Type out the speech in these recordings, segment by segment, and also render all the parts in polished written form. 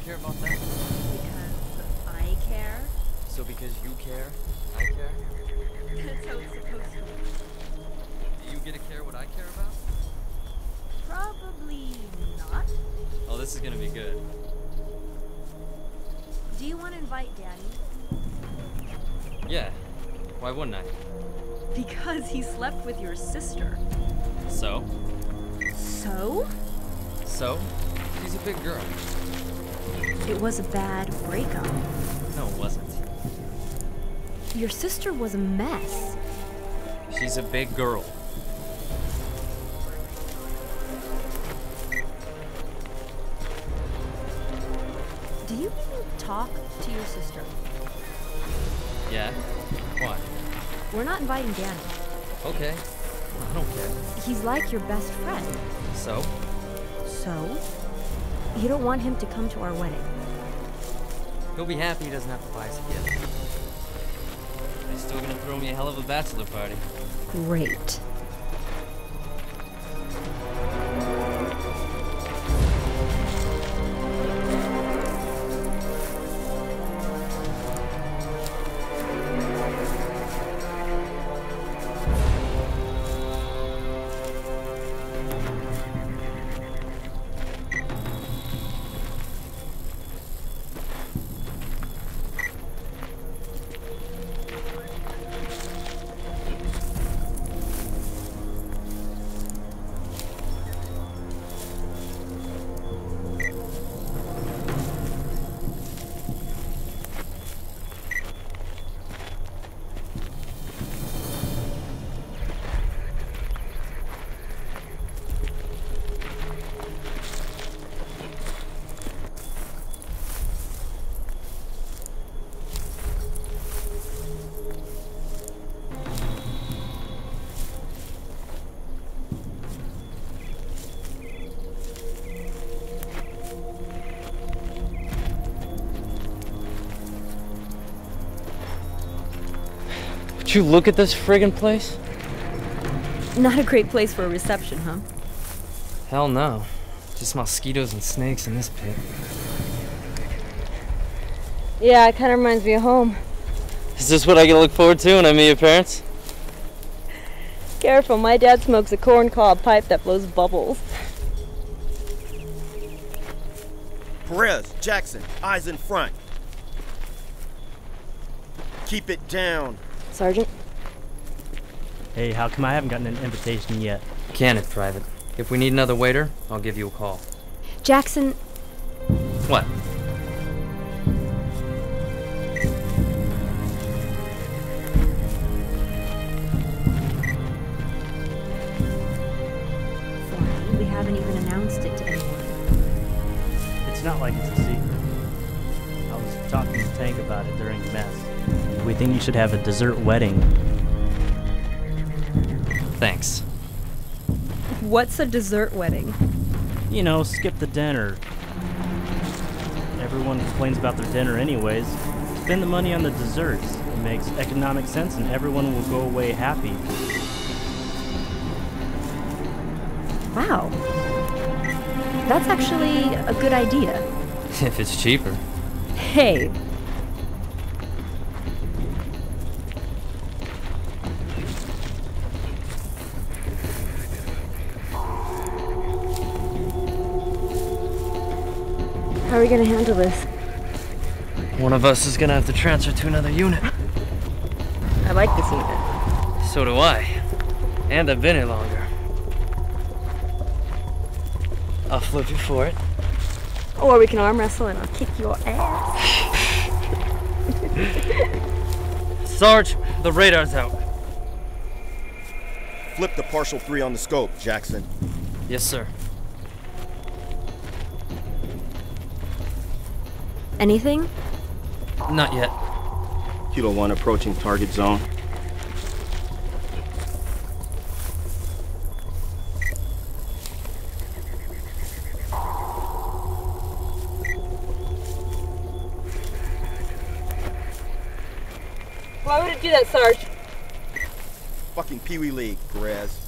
care about that? Because I care. So because you care, I care? That's how it's supposed to be. Do you get to care what I care about? Probably not. Oh, this is gonna be good. Do you want to invite Daddy? Yeah. Why wouldn't I? Because he slept with your sister. So? So? So? She's a big girl. It was a bad breakup. No, it wasn't. Your sister was a mess. She's a big girl. Do you talk to your sister? Yeah? Why? We're not inviting Danny. Okay. I don't care. He's like your best friend. So? So? You don't want him to come to our wedding. He'll be happy he doesn't have to buy us a gift. He's still gonna throw me a hell of a bachelor party. Great. Did you look at this friggin' place? Not a great place for a reception, huh? Hell no. Just mosquitoes and snakes in this pit. Yeah, it kind of reminds me of home. Is this what I get to look forward to when I meet your parents? Careful, my dad smokes a corncob pipe that blows bubbles. Perez, Jackson, eyes in front. Keep it down. Sergeant? Hey, how come I haven't gotten an invitation yet? Can it, Private. If we need another waiter, I'll give you a call. Jackson... What? Sorry, we haven't even announced it to anyone. It's not like it's a secret. I was talking to Tank about it during mess. We think you should have a dessert wedding. Thanks. What's a dessert wedding? You know, skip the dinner. Everyone complains about their dinner anyways. Spend the money on the desserts. It makes economic sense and everyone will go away happy. Wow. That's actually a good idea. If it's cheaper. Hey. How are we gonna handle this? One of us is gonna have to transfer to another unit. I like this unit. So do I. And I've been here longer. I'll flip you for it. Or we can arm wrestle and I'll kick your ass. Sarge, the radar's out. Flip the partial 3 on the scope, Jackson. Yes, sir. Anything? Not yet. Kilo 1 approaching target zone. Why would it do that, Sarge? Fucking Pee Wee League, Perez.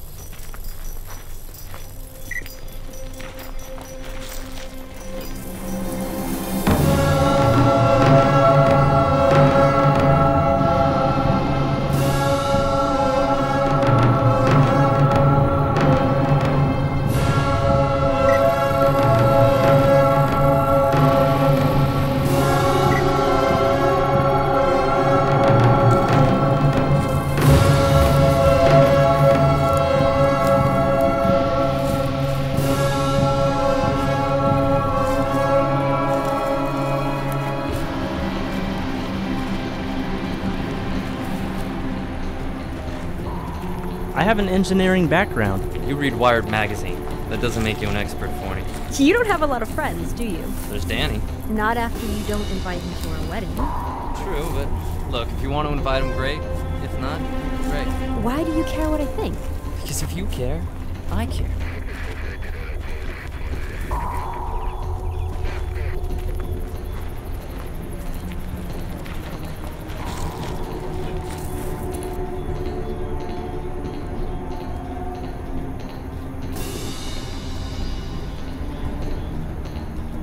have an engineering background. You read Wired magazine. That doesn't make you an expert, Forney. You don't have a lot of friends, do you? There's Danny. Not after you don't invite him to our wedding. True, but look, if you want to invite him, great. If not, great. Why do you care what I think? Because if you care, I care.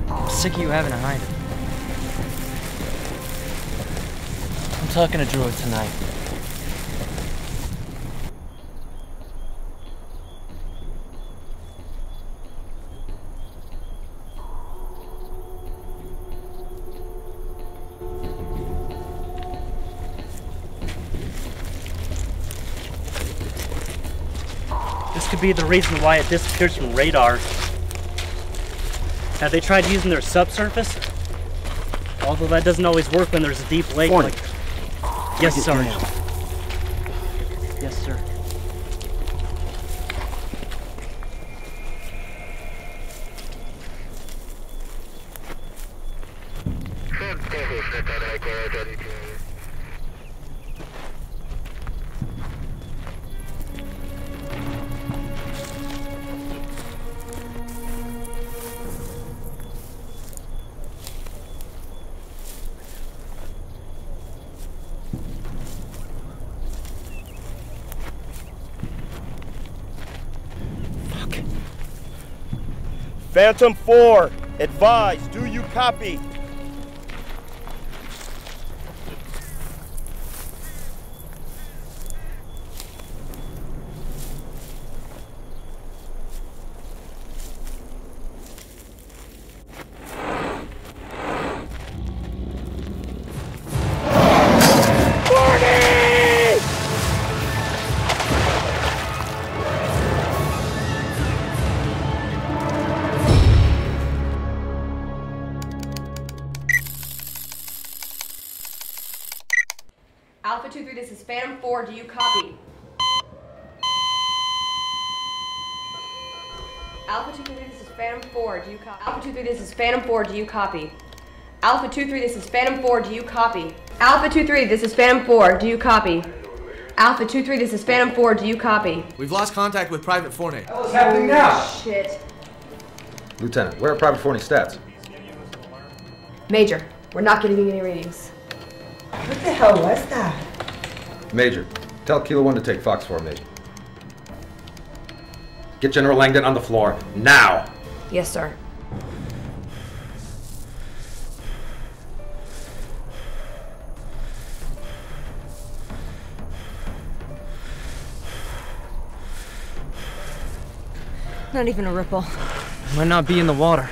I'm sick of you having to hide it. I'm talking to Drew tonight. This could be the reason why it disappears from radar. Have they tried using their subsurface? Although that doesn't always work when there's a deep lake. Forney. Yes, Sergeant. Yes, sir. Phantom 4, advise, do you copy? Alpha 2-3, this is Phantom 4, do you copy? Alpha 2-3, this is Phantom 4, do you copy? Alpha 2-3, this is Phantom 4, do you copy? Alpha 2-3, this is Phantom 4, do you copy? Alpha 2-3, this is Phantom 4, do you copy? Alpha 2-3, this is Phantom 4, do you copy? We've lost contact with Private Forney. What's happening now? Shit. Lieutenant, where are Private Forney's stats? Major, we're not getting any readings. What the hell was that? Major, tell Kilo 1 to take Fox 4, Major. Get General Langdon on the floor, now! Yes, sir. Not even a ripple. Might not be in the water.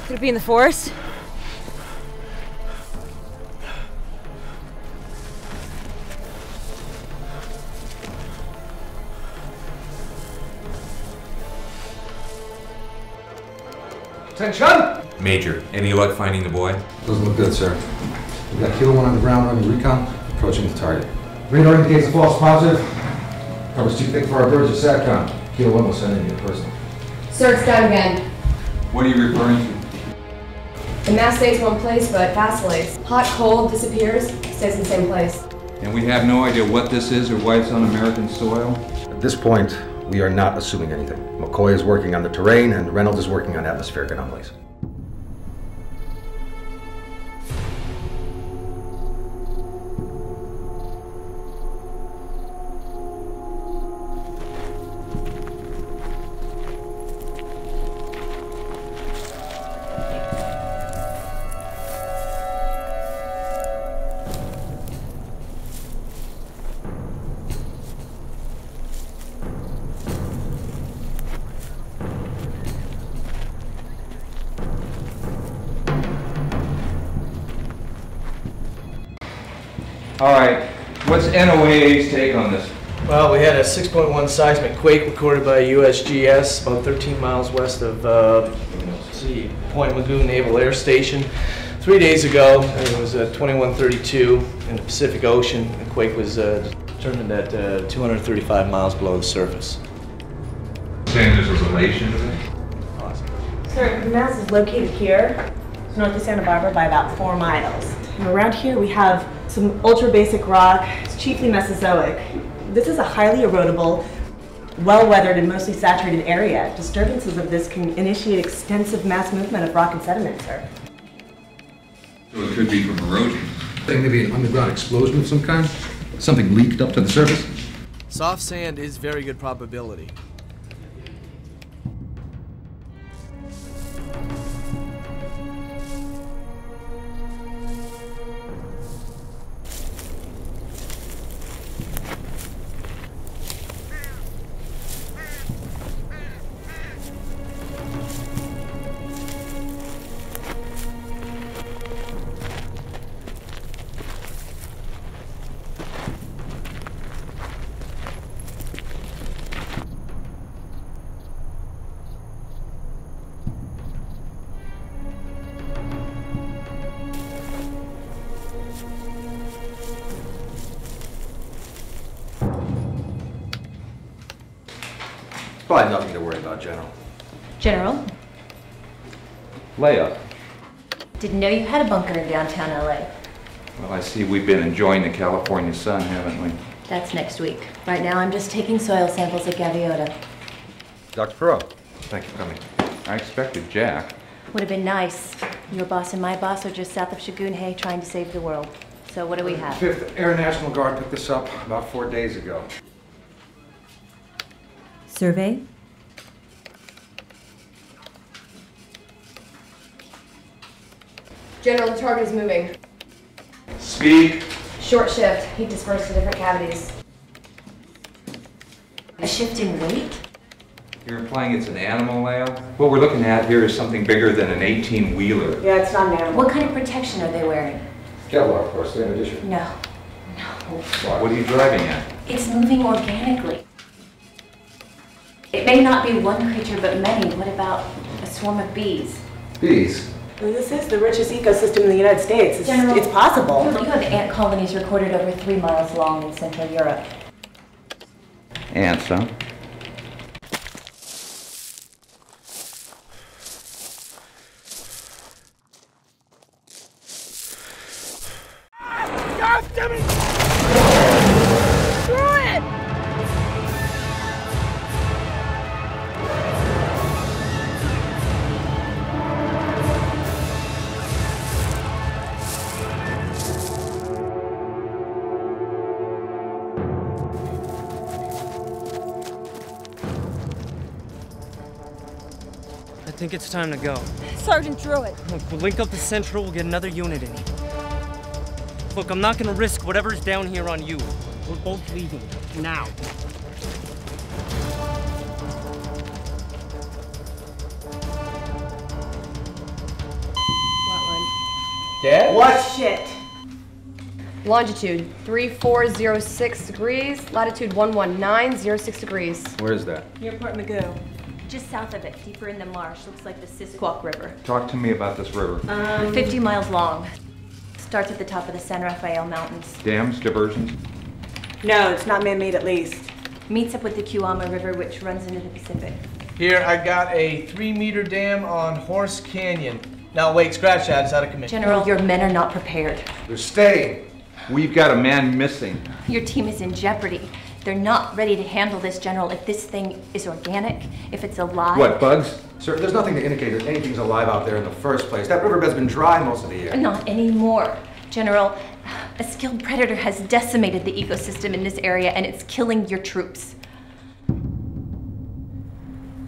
Could it be in the forest? Attention! Major, any luck finding the boy? Doesn't look good, sir. We got Kilo 1 on the ground running recon, approaching the target. Radar indicates a false positive. Cover's too thick for our birds of SATCOM. Kilo 1 will send in your personal. Sir, it's down again. What are you referring to? The mass stays one place, but vacillates. Hot, cold, disappears, stays in the same place. And we have no idea what this is or why it's on American soil? At this point, we are not assuming anything. McCoy is working on the terrain, and Reynolds is working on atmospheric anomalies. All right, what's NOAA's take on this? Well, we had a 6.1 seismic quake recorded by USGS about 13 miles west of, Point Mugu Naval Air Station 3 days ago. It was 21:32 in the Pacific Ocean. The quake was determined at 235 miles below the surface. Saying there's a relation to it? Awesome. Sir, the mass is located here. It's north of Santa Barbara by about 4 miles. And around here we have some ultra basic rock. It's chiefly Mesozoic. This is a highly erodible, well-weathered and mostly saturated area. Disturbances of this can initiate extensive mass movement of rock and sediment, sir. So it could be from erosion. Think maybe an underground explosion of some kind? Something leaked up to the surface? Soft sand is very good probability. Probably nothing to worry about, General. General, Leia. didn't know you had a bunker in downtown LA. Well, I see we've been enjoying the California sun, haven't we? That's next week. Right now I'm just taking soil samples at Gaviota. Dr. Perot, thank you for coming. I expected Jack. Would have been nice. Your boss and my boss are just south of Shagunhei trying to save the world. So what do we have? 5th Air National Guard picked this up about 4 days ago. Survey? General, the target is moving. Speak. Short shift. Heat dispersed to different cavities. A shift in weight? You're implying it's an animal, Leia? What we're looking at here is something bigger than an 18-wheeler. Yeah, it's not an animal. What kind of protection are they wearing? Kevlar, of course, standard issue. No. What are you driving at? It's moving organically. It may not be one creature, but many. What about a swarm of bees? Bees. This is the richest ecosystem in the United States. General, It's possible. You have ant colonies recorded over 3 miles long in Central Europe. Ants, huh? I think it's time to go. Sergeant Druitt. Look, we'll link up the Central, we'll get another unit in. Look, I'm not gonna risk whatever's down here on you. We're both leaving. Now. Dad? What? Shit. Longitude 3406 degrees. Latitude 11906 degrees. Where is that? Near Port Magoo. Just south of it, deeper in the marsh, looks like the Sscott River. Talk to me about this river. 50 miles long. Starts at the top of the San Rafael Mountains. Dams, diversions? No, it's not man-made at least. Meets up with the Kiwama River, which runs into the Pacific. Here, I got a 3-meter dam on Horse Canyon. Now wait, scratch that, it's out of commission. General, your men are not prepared. They're staying. We've got a man missing. Your team is in jeopardy. They're not ready to handle this, General. If this thing is organic, if it's alive... What, bugs? Sir, there's nothing to indicate that anything's alive out there in the first place. That riverbed's been dry most of the year. Not anymore. General, a skilled predator has decimated the ecosystem in this area, and it's killing your troops.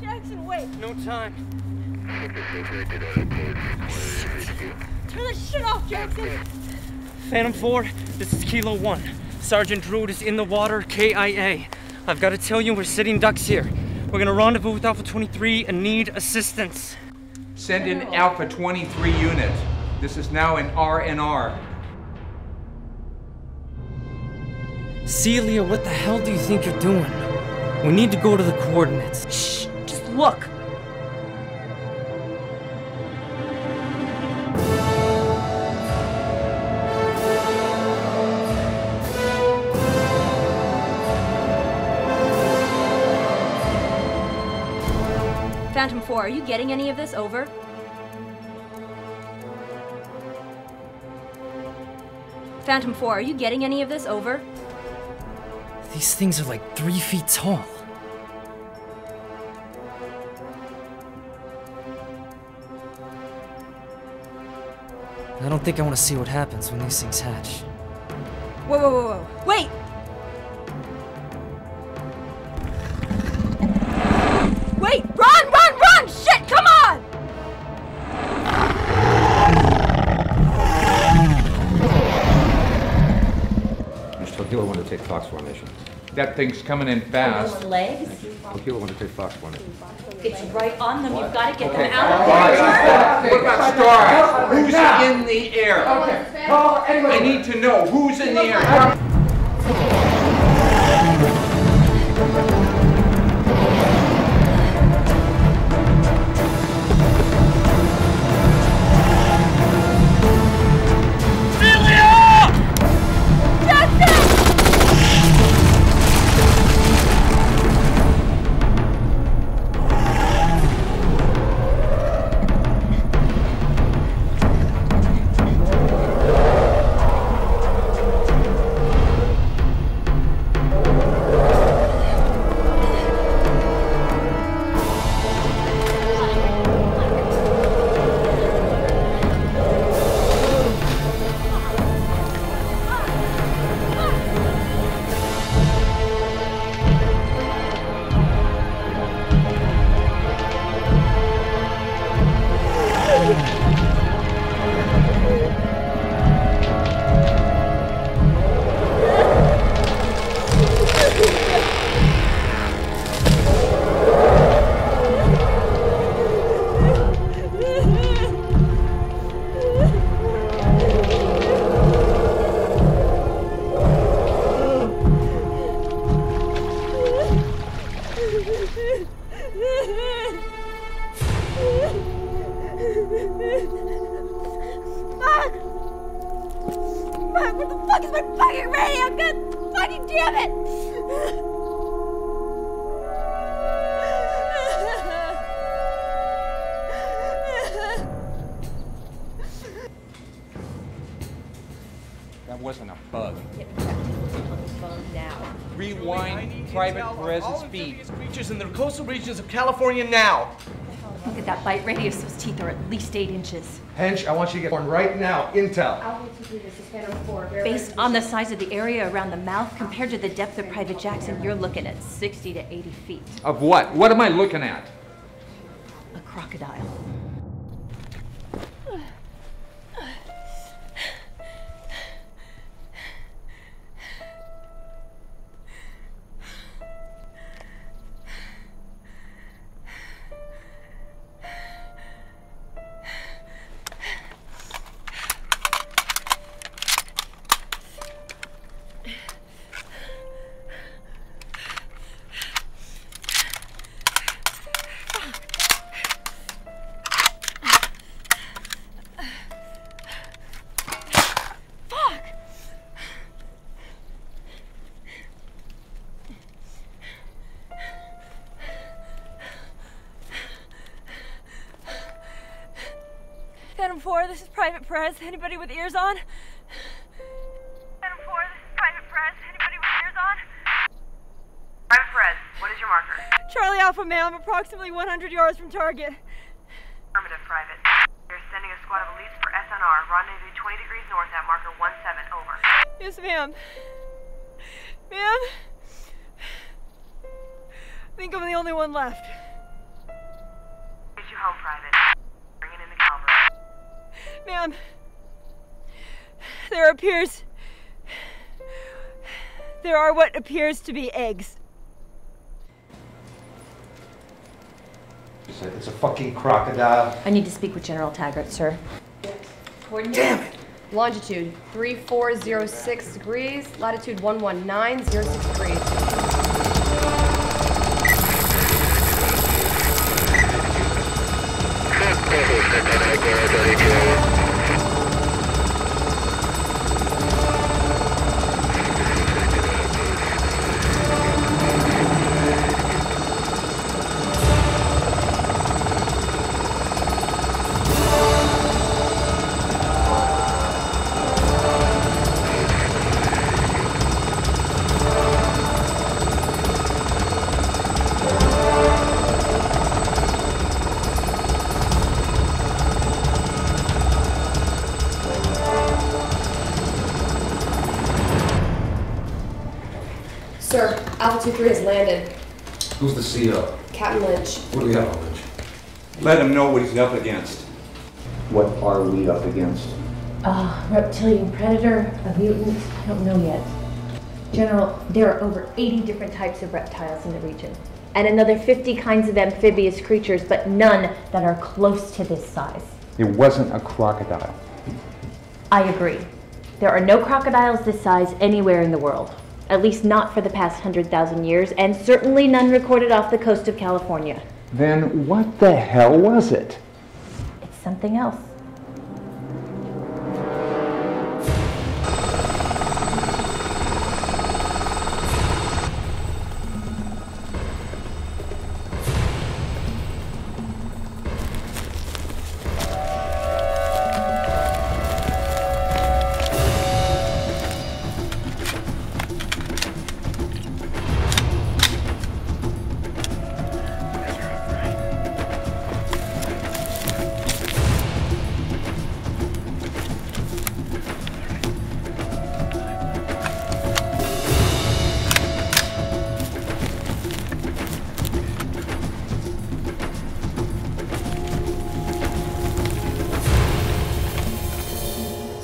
Jackson, wait. No time. Turn the shit off, Jackson. Phantom 4, this is Kilo 1. Sergeant Druitt is in the water, KIA. I've got to tell you, we're sitting ducks here. We're gonna rendezvous with Alpha 23 and need assistance. Send in Alpha 23 unit. This is now an R&R. Celia, what the hell do you think you're doing? We need to go to the coordinates. Shh, just look. Phantom 4, are you getting any of this? Over. Phantom 4, are you getting any of this? Over. These things are like 3 feet tall. I don't think I want to see what happens when these things hatch. Whoa, whoa, whoa, whoa. Wait! Wait! Run, run, run! Shit, come on! Kilo 1 to take Fox formation. That thing's coming in fast. Legs? Kilo 1 to take Fox formation. It's right on them. You've got to get them Okay. out of there. What about stars? Who's in the air? I need to know who's in the air. Where the fuck is my fucking radio? God fucking damn it! That wasn't a bug. Now. Rewind Private Perez's feet. Creatures in the coastal regions of California now. Look at that bite radius. Those teeth are at least 8 inches. Hench, I want you to get one right now. Intel. Based on the size of the area around the mouth compared to the depth of Private Jackson, you're looking at 60 to 80 feet. Of what? What am I looking at? A crocodile. Phantom 4, this is Private Perez. Anybody with ears on? Phantom 4, this is Private Perez. Anybody with ears on? Private Perez, what is your marker? Charlie Alpha Male, I'm approximately 100 yards from target. Affirmative, Private. You're sending a squad of elites for SNR. Rendezvous 20 degrees north at marker 17, over. Yes, ma'am. Ma'am? I think I'm the only one left. Get you home, Private. Bringing in the cavalry. Ma'am, there are what appears to be eggs. It's a fucking crocodile. I need to speak with General Taggart, sir. Damn it! Longitude 3406 degrees, latitude 11906 degrees. Alpha 2-3 has landed. Who's the CO? Captain Lynch. What do we have on Lynch? Let him know what he's up against. What are we up against? Reptilian predator, a mutant, I don't know yet. General, there are over 80 different types of reptiles in the region, and another 50 kinds of amphibious creatures, but none that are close to this size. It wasn't a crocodile. I agree. There are no crocodiles this size anywhere in the world, at least not for the past 100,000 years, and certainly none recorded off the coast of California. Then what the hell was it? It's something else.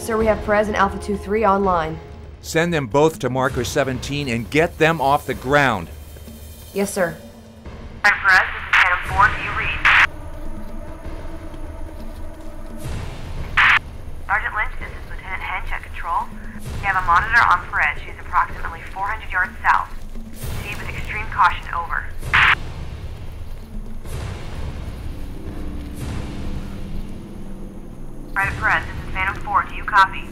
Sir, we have Perez and Alpha 2-3 online. Send them both to Marker 17 and get them off the ground. Yes, sir. I'm Perez, this is Phantom 4, do you read? Sergeant Lynch, this is Lieutenant Hench at Control. You have a monitor on Perez. She's approximately 400 yards south. Proceed with extreme caution, over. Private Perez, this is Phantom 4, do you copy?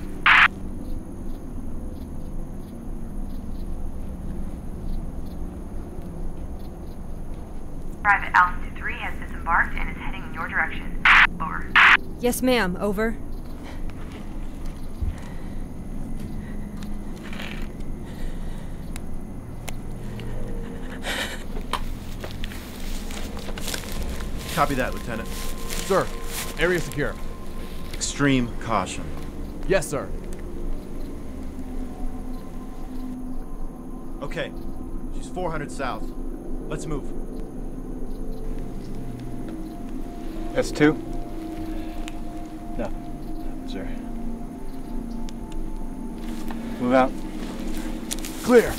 Private Alpha 2-3 has disembarked and is heading in your direction. Over. Yes, ma'am. Over. Copy that, Lieutenant. Sir, area secure. Extreme caution. Yes, sir. Okay, she's 400 south. Let's move. S2? No, sir. Move out. Clear.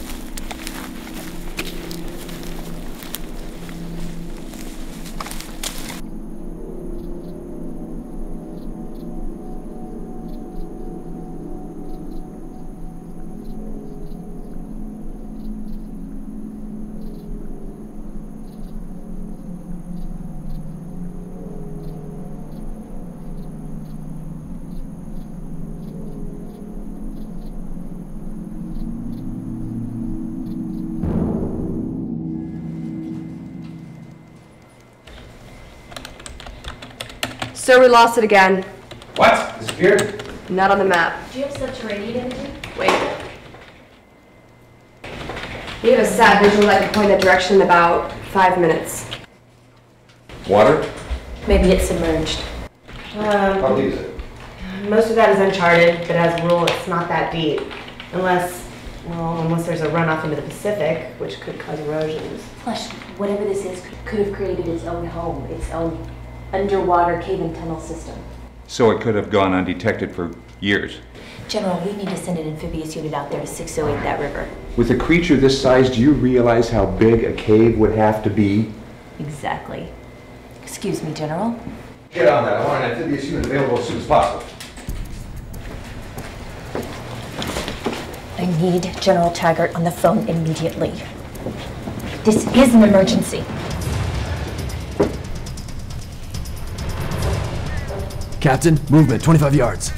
Sir, we lost it again. What? Disappeared? Not on the map. Do you have subterranean imaging? Wait. We have a sat visual that can point that direction in about 5 minutes. Water? Maybe it's submerged. How deep is it? Most of that is uncharted, but as a rule, it's not that deep. Unless there's a runoff into the Pacific, which could cause erosions. Plus, whatever this is could have created its own home, its own underwater cave and tunnel system. So it could have gone undetected for years. General, we need to send an amphibious unit out there to 608 that river. With a creature this size, do you realize how big a cave would have to be? Exactly. Excuse me, General. Get on that. I want an amphibious unit available as soon as possible. I need General Taggart on the phone immediately. This is an emergency. Captain, movement, 25 yards.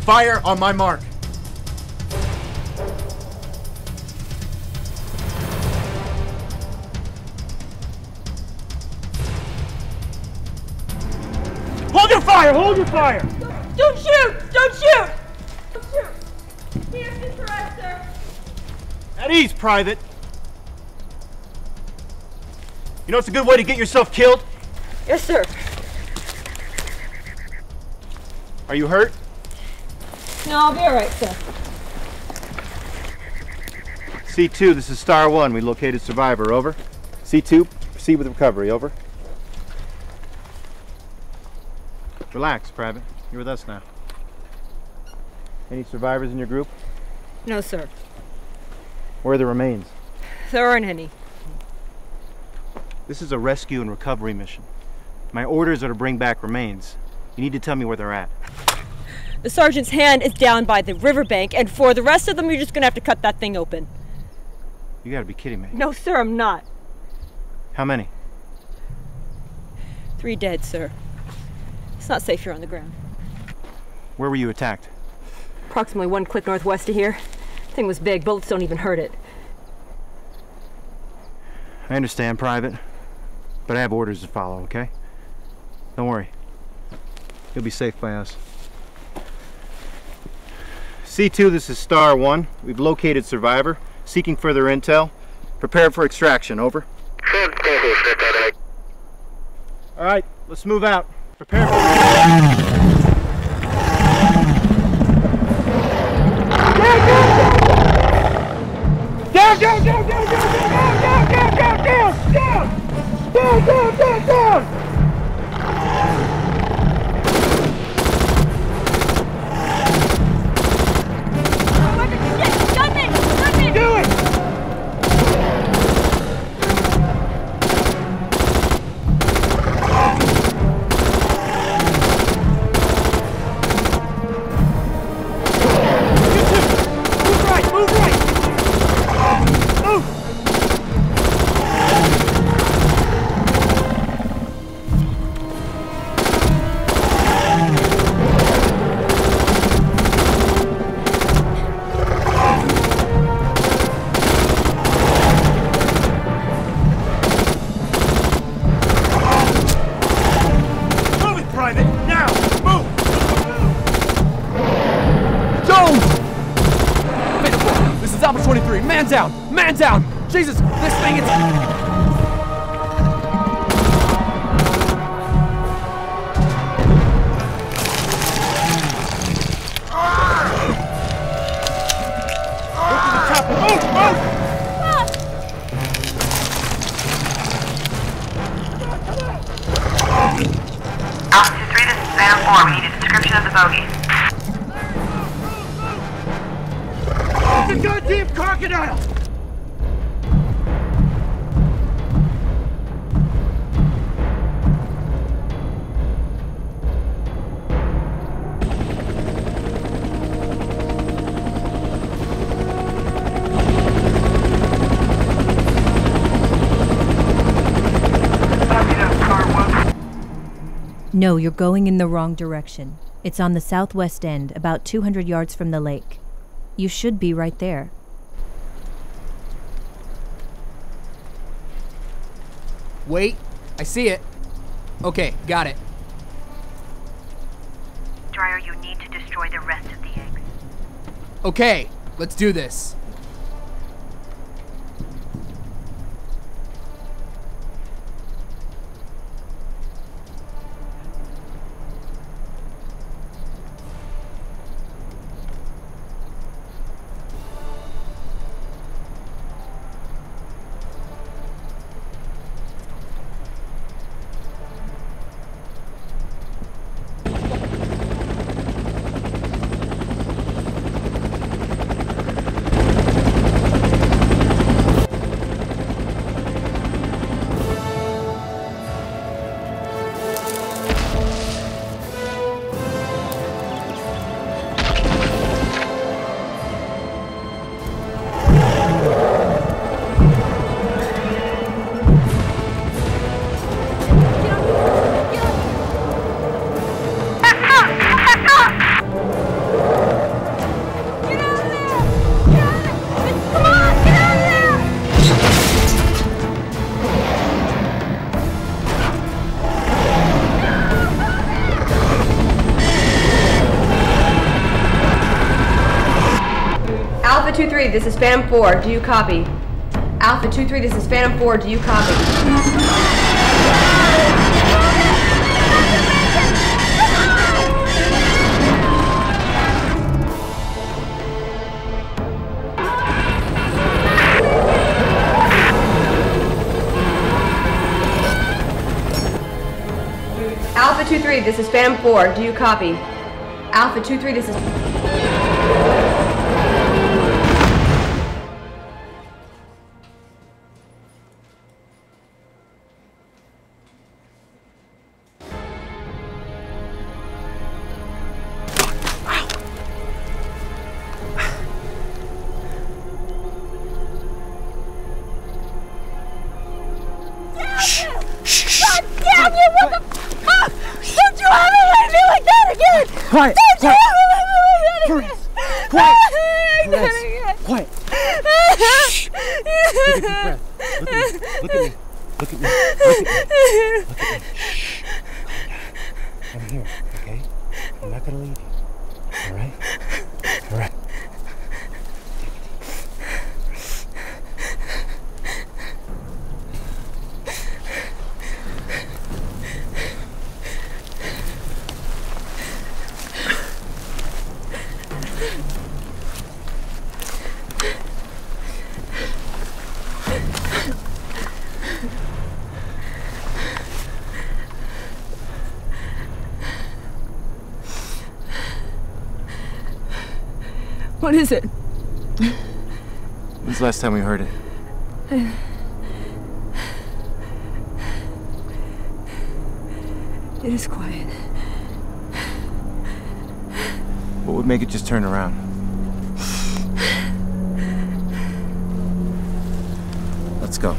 Fire on my mark. Hold your fire! Hold your fire! Don't shoot! Don't shoot! Don't shoot! Here's the Perez, sir. At ease, Private. You know it's a good way to get yourself killed? Yes, sir. Are you hurt? No, I'll be all right, sir. C2, this is Star 1. We located survivor, over. C2, proceed with recovery, over. Relax, Private. You're with us now. Any survivors in your group? No, sir. Where are the remains? There aren't any. This is a rescue and recovery mission. My orders are to bring back remains. You need to tell me where they're at. The sergeant's hand is down by the riverbank, and for the rest of them, you're just gonna have to cut that thing open. You gotta be kidding me. No, sir, I'm not. How many? 3 dead, sir. It's not safe here on the ground. Where were you attacked? Approximately 1 click northwest of here. Thing was big, bullets don't even hurt it. I understand, Private, but I have orders to follow, okay? Don't worry. You'll be safe by us. C2, this is Star 1. We've located survivor. Seeking further intel. Prepared for extraction, over. Alright, let's move out. Prepare for Down, down, down, down, down, down, down, down, down, down, down, down, down, down. Do it! Move right, move right! Move! Alpha 23, man down! Man down! Jesus, this thing is... Alpha 23, this is Phantom 4. We need a description of the bogey. The goddamn crocodile! No, you're going in the wrong direction. It's on the southwest end, about 200 yards from the lake. You should be right there. Wait, I see it. Okay, got it. Dryer, you need to destroy the rest of the eggs. Okay, let's do this. Alpha 23, this is Phantom 4. Do you copy? Alpha 23, this is Phantom 4. Do you copy? Alpha 2-3, this is Phantom 4. Do you copy? Alpha 2-3, this is... Quiet! Don't you Quiet! ever Quiet! let me do Quiet! Quiet! Shh! Take a deep breath. Look at me. Look at me. Look at me. Look at me. Look at me. Shh. I'm here, okay? I'm not gonna leave you. Alright? Alright. What is it? When's the last time we heard it? It is quiet. What would make it just turn around? Let's go.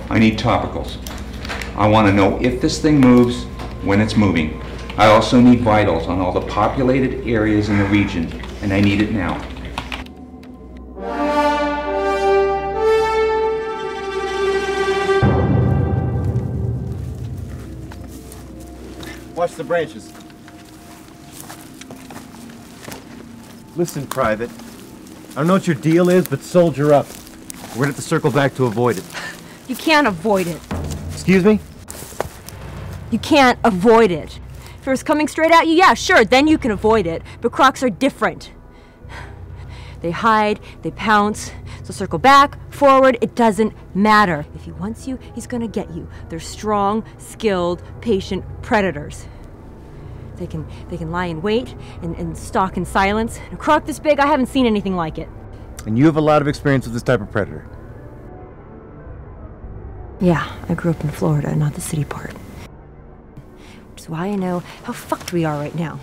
I need topicals. I want to know if this thing moves, when it's moving. I also need vitals on all the populated areas in the region, and I need it now. Watch the branches. Listen, Private. I don't know what your deal is, but soldier up. We're gonna have to circle back to avoid it. You can't avoid it. Excuse me? You can't avoid it. If it was coming straight at you, yeah, sure, then you can avoid it. But crocs are different. They hide, they pounce, so circle back, forward, it doesn't matter. If he wants you, he's gonna get you. They're strong, skilled, patient predators. They can lie in wait and stalk in silence. A croc this big, I haven't seen anything like it. And you have a lot of experience with this type of predator. Yeah, I grew up in Florida, not the city part. Which is why I know how fucked we are right now.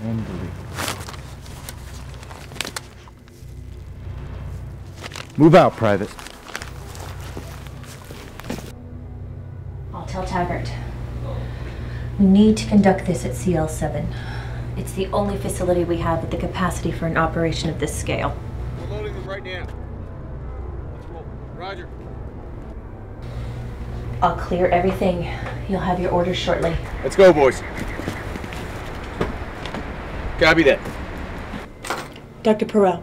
Unbelievable. Move out, Private. I'll tell Taggart. We need to conduct this at CL7. It's the only facility we have with the capacity for an operation of this scale. We're loading them right now. Let's roll. Roger. I'll clear everything. You'll have your orders shortly. Let's go, boys. Copy that. Dr. Perot.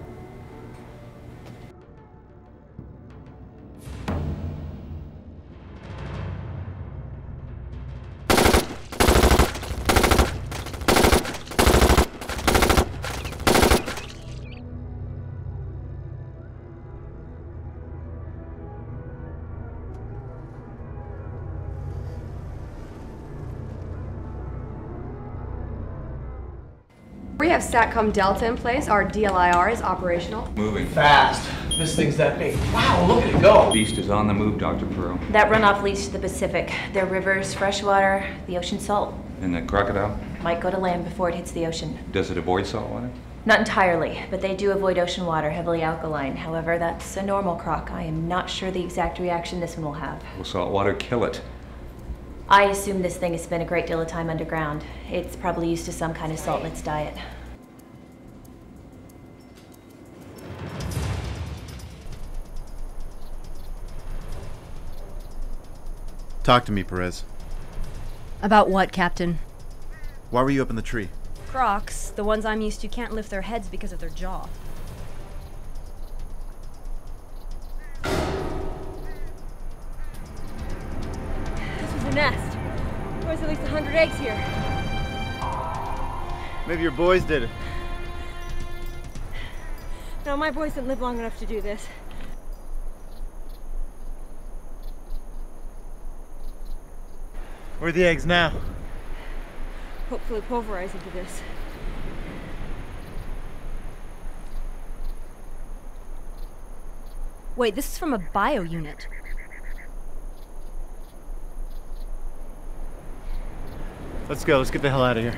We have SATCOM Delta in place. Our DLIR is operational. Moving. Fast. This thing's that big. Wow, look at it go. Beast is on the move, Dr. Perot. That runoff leads to the Pacific. There are rivers, fresh water, the ocean salt. And the crocodile? Might go to land before it hits the ocean. Does it avoid salt water? Not entirely, but they do avoid ocean water, heavily alkaline. However, that's a normal croc. I am not sure the exact reaction this one will have. Will salt water kill it? I assume this thing has spent a great deal of time underground. It's probably used to some kind of salt in its diet. Talk to me, Perez. About what, Captain? Why were you up in the tree? Crocs, the ones I'm used to, can't lift their heads because of their jaw. This was a nest. There was at least 100 eggs here. Maybe your boys did it. No, my boys didn't live long enough to do this. Where are the eggs now? Hopefully pulverize into this. Wait, this is from a bio unit. Let's go. Let's get the hell out of here.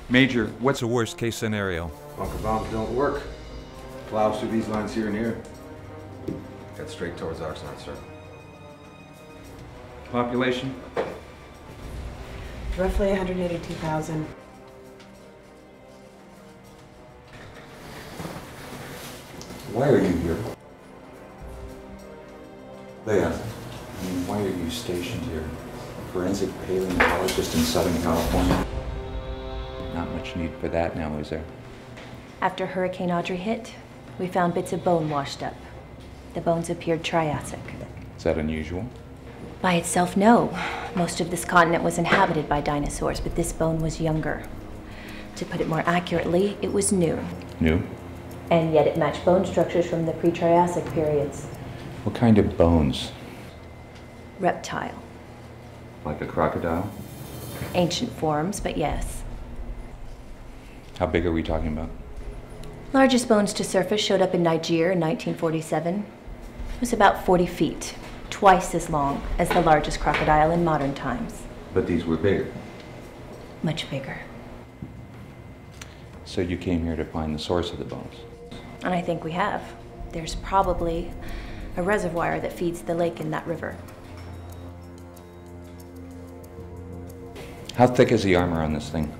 Major, what's the worst case scenario? Bunker bombs don't work. Plows through these lines here and here. Head straight towards Oxnard, sir. Population? Roughly 182,000. Why are you here? Leia, why are you stationed here? Forensic paleontologist in Southern California? Not much need for that now, is there? After Hurricane Audrey hit, we found bits of bone washed up. The bones appeared Triassic. Is that unusual? By itself, no. Most of this continent was inhabited by dinosaurs, but this bone was younger. To put it more accurately, it was new. New? And yet it matched bone structures from the pre-Triassic periods. What kind of bones? Reptile. Like a crocodile? Ancient forms, but yes. How big are we talking about? Largest bones to surface showed up in Niger in 1947. It was about 40 feet, twice as long as the largest crocodile in modern times. But these were bigger. Much bigger. So you came here to find the source of the bones? And I think we have. There's probably a reservoir that feeds the lake in that river. How thick is the armor on this thing?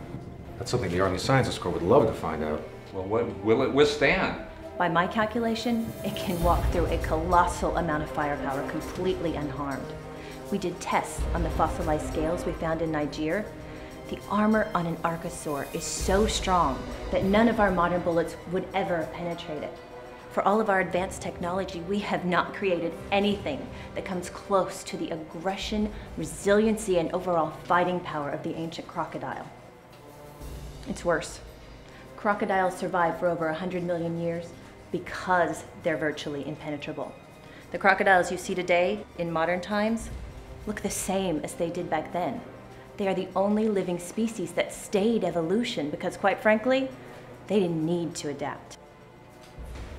That's something the Army Sciences Corps would love to find out. Well, what will it withstand? By my calculation, it can walk through a colossal amount of firepower completely unharmed. We did tests on the fossilized scales we found in Niger. The armor on an archosaur is so strong that none of our modern bullets would ever penetrate it. For all of our advanced technology, we have not created anything that comes close to the aggression, resiliency, and overall fighting power of the ancient crocodile. It's worse. Crocodiles survive for over 100 million years because they're virtually impenetrable. The crocodiles you see today in modern times look the same as they did back then. They are the only living species that stayed evolution because, quite frankly, they didn't need to adapt.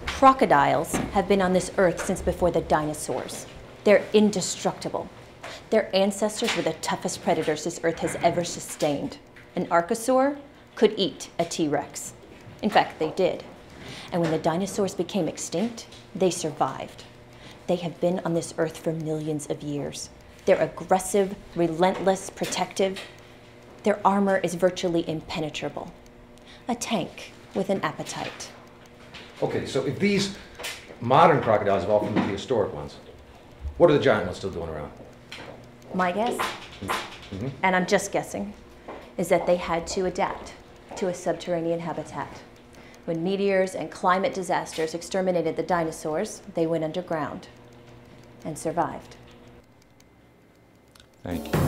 Crocodiles have been on this earth since before the dinosaurs. They're indestructible. Their ancestors were the toughest predators this earth has ever sustained. An archosaur could eat a T-Rex. In fact, they did. And when the dinosaurs became extinct, they survived. They have been on this earth for millions of years. They're aggressive, relentless, protective. Their armor is virtually impenetrable. A tank with an appetite. Okay, so if these modern crocodiles evolved from the prehistoric ones, what are the giant ones still doing around? My guess, and I'm just guessing, is that they had to adapt to a subterranean habitat. When meteors and climate disasters exterminated the dinosaurs, they went underground and survived. Thank you.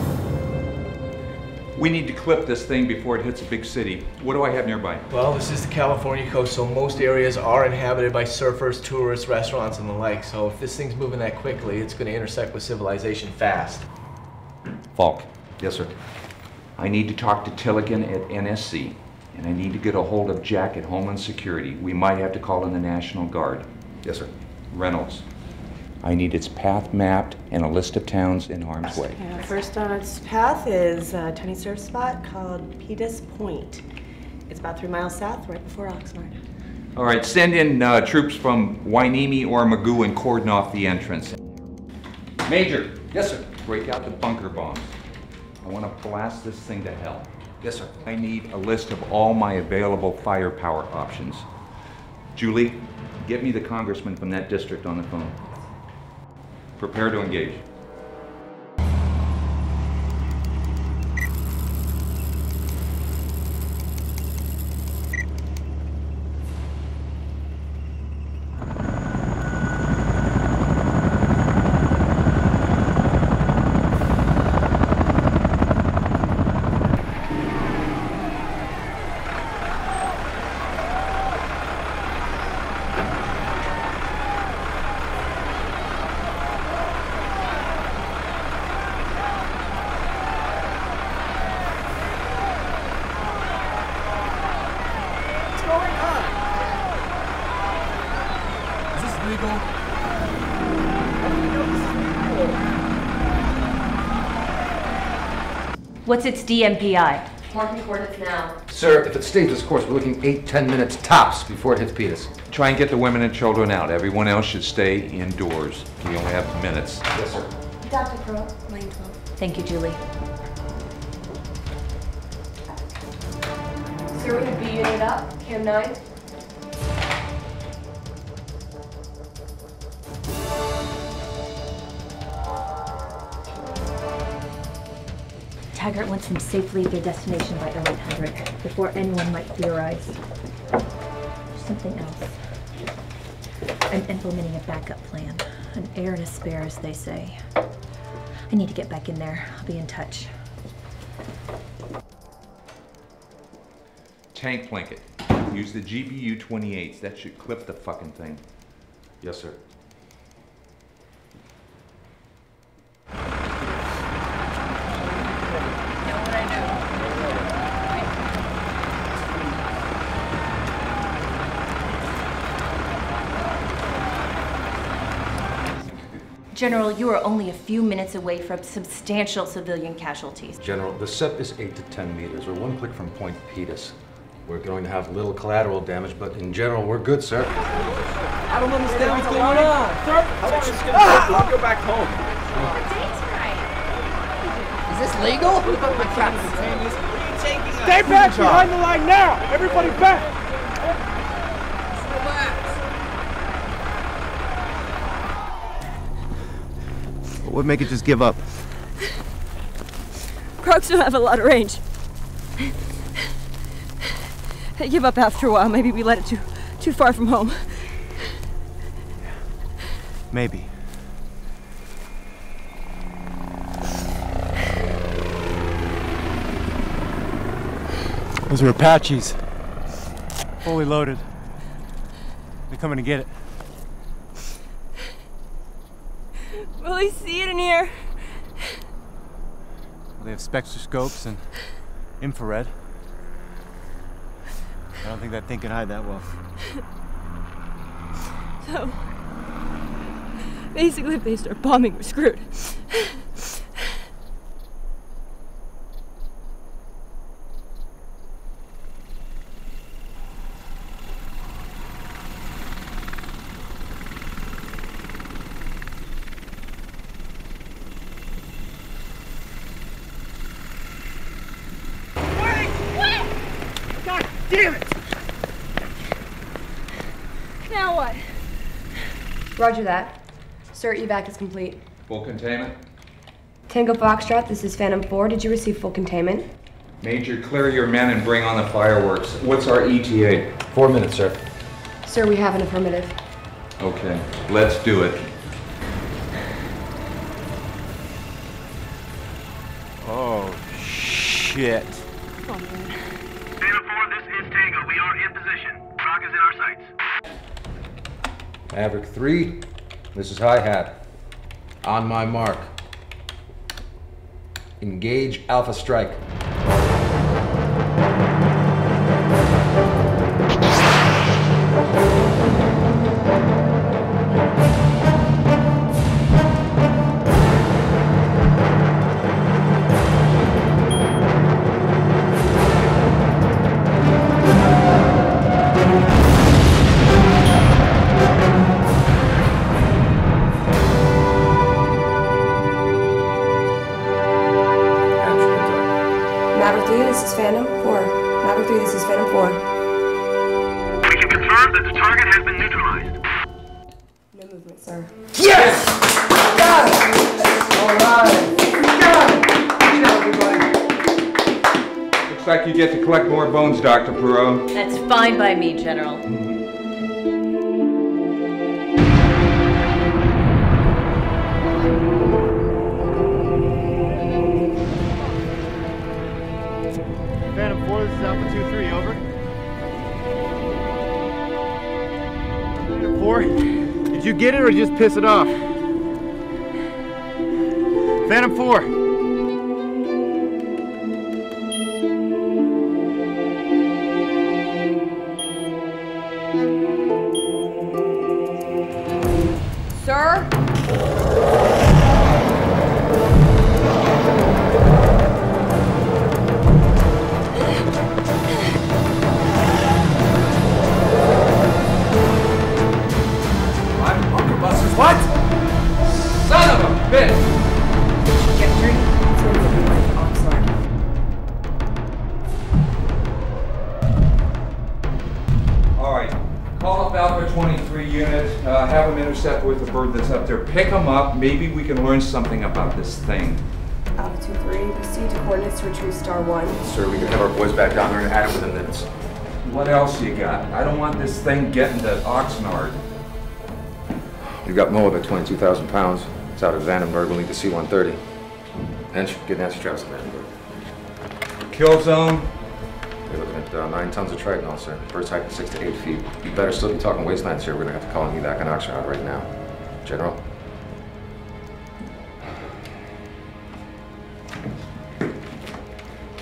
We need to clip this thing before it hits a big city. What do I have nearby? Well, this is the California coast, so most areas are inhabited by surfers, tourists, restaurants, and the like. So if this thing's moving that quickly, it's going to intersect with civilization fast. Falk. Yes, sir. I need to talk to Tilligan at NSC, and I need to get a hold of Jack at Homeland Security. We might have to call in the National Guard. Yes, sir. Reynolds. I need its path mapped and a list of towns in harm's way. Yeah, first on its path is a tiny surf spot called Pettus Point. It's about 3 miles south, right before Oxnard. All right, send in troops from Hueneme or Magoo and cordon off the entrance. Major. Yes, sir. Break out the bunker bombs. I want to blast this thing to hell. Yes, sir. I need a list of all my available firepower options. Julie, get me the congressman from that district on the phone. Prepare to engage. What's its DMPI? Marking coordinates now. Sir, if it stays this course, we're looking 8-10 minutes tops before it hits Petus. Try and get the women and children out. Everyone else should stay indoors. We only have minutes. Yes, sir. Dr. Crow, lane 12. Thank you, Julie. Sir, we have B unit up. Cam 9. Taggart wants them to safely leave their destination by 0800 before anyone might theorize. There's something else. I'm implementing a backup plan. An heir and a spare, as they say. I need to get back in there. I'll be in touch. Tank blanket. Use the GBU 28s. That should clip the fucking thing. Yes, sir. General, you are only a few minutes away from substantial civilian casualties. General, the SEP is 8 to 10 meters. We're 1 click from Point Petus. We're going to have little collateral damage, but in general, we're good, sir. I don't understand what's going on. Sir, how much is this going to take? I'll go back home. Is this legal? Stay back behind the line now! Everybody back! What would make it just give up? Crocs don't have a lot of range. They give up after a while. Maybe we let it too far from home. Maybe. Those are Apaches. Fully loaded. They're coming to get it. Will they see it in here? Well, they have spectroscopes and infrared. I don't think that thing can hide that well. So, basically, if they start bombing, we're screwed. Damn it! Now what? Roger that. Sir, evac is complete. Full containment? Tango Foxtrot, this is Phantom 4. Did you receive full containment? Major, clear your men and bring on the fireworks. What's our ETA? 4 minutes, sir. Sir, we have an affirmative. Okay, let's do it. Oh, shit. Come on, man. Phantom 4, this is Tango. We are in position. Rock is in our sights. Maverick 3, this is Hi-Hat. On my mark. Engage Alpha Strike. Maverick 3, this is Phantom 4. Maverick 3, this is Phantom 4. We can confirm that the target has been neutralized. No movement, sir. Yes! God Looks like you get to collect more bones, Dr. Perot. That's fine by me, General. Phantom 4, this is Alpha 2-3, over. Phantom 4, did you get it or just piss it off? Phantom 4. Sir? What? Son of a bitch! Trajectory. It's going to be like onslaught. All right, call up Alpha 23 unit, have them intercept with the bird that's up there. Pick them up, maybe we can learn something about this thing. Alpha 2-3, proceed to coordinates to retrieve star 1. Sir, we can have our boys back down there and at it within minutes. What else you got? I don't want this thing getting to Oxnard. You've got Moab at 22,000 pounds. It's out of Vandenberg. We'll need the C-130. And get Nancy Travis to Vandenberg. Kill zone? You're looking at 9 tons of tritonol, sir. Bird's height 6 to 8 feet. You better still be talking wastelands here. We're gonna have to call an evac on Oxnard right now. General?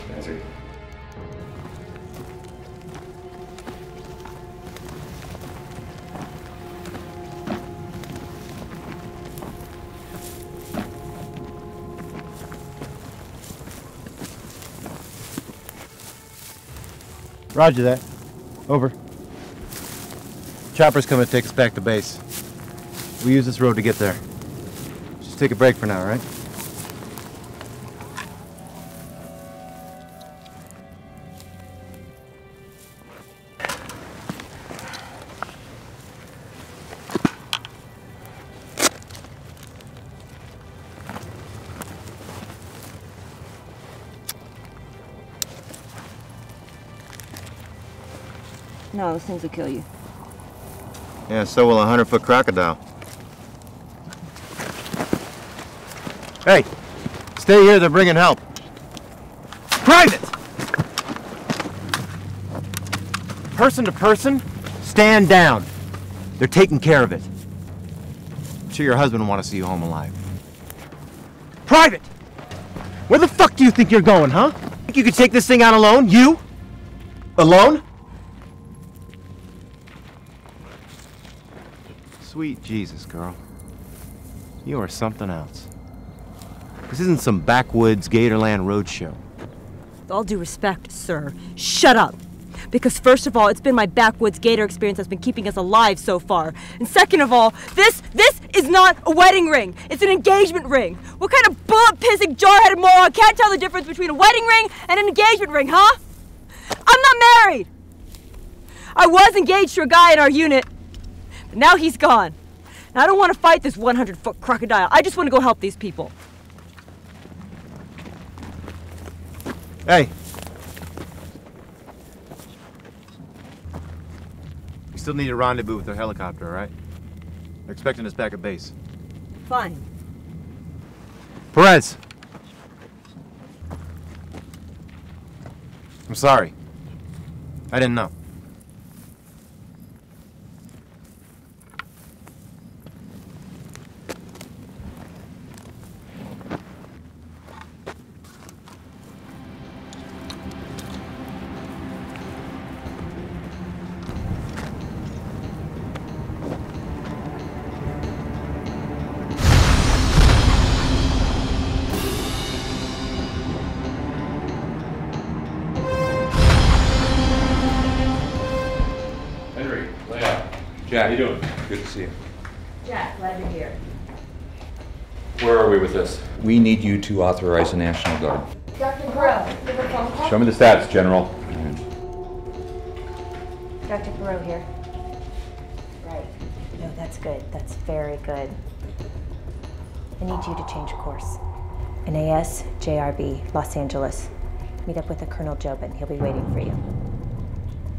Nancy? Roger that. Over. Chopper's coming to take us back to base. We use this road to get there. Just take a break for now, all right? No, those things will kill you. Yeah, so will a 100-foot crocodile. Hey, stay here, they're bringing help. Private! Person to person, stand down. They're taking care of it. I'm sure your husband will want to see you home alive. Private! Where the fuck do you think you're going, huh? Think you could take this thing out alone? You? Alone? Sweet Jesus, girl. You are something else. This isn't some backwoods Gatorland roadshow. With all due respect, sir, shut up. Because first of all, it's been my backwoods gator experience that's been keeping us alive so far. And second of all, this is not a wedding ring. It's an engagement ring. What kind of bullet-pissing, jar-headed moron can't tell the difference between a wedding ring and an engagement ring, huh? I'm not married. I was engaged to a guy in our unit, but now he's gone. And I don't want to fight this 100-foot crocodile. I just want to go help these people. Hey. We still need a rendezvous with their helicopter, all right? They're expecting us back at base. Fine. Perez! I'm sorry. I didn't know. Jack, how you doing? Good to see you. Jack, glad you're here. Where are we with this? We need you to authorize the National Guard. Dr. Perot, you have a phone call? Show me the stats, General. Dr. Perot here. Right. No, that's good. That's very good. I need you to change course. NAS, JRB, Los Angeles. Meet up with a Colonel Jobin. He'll be waiting for you.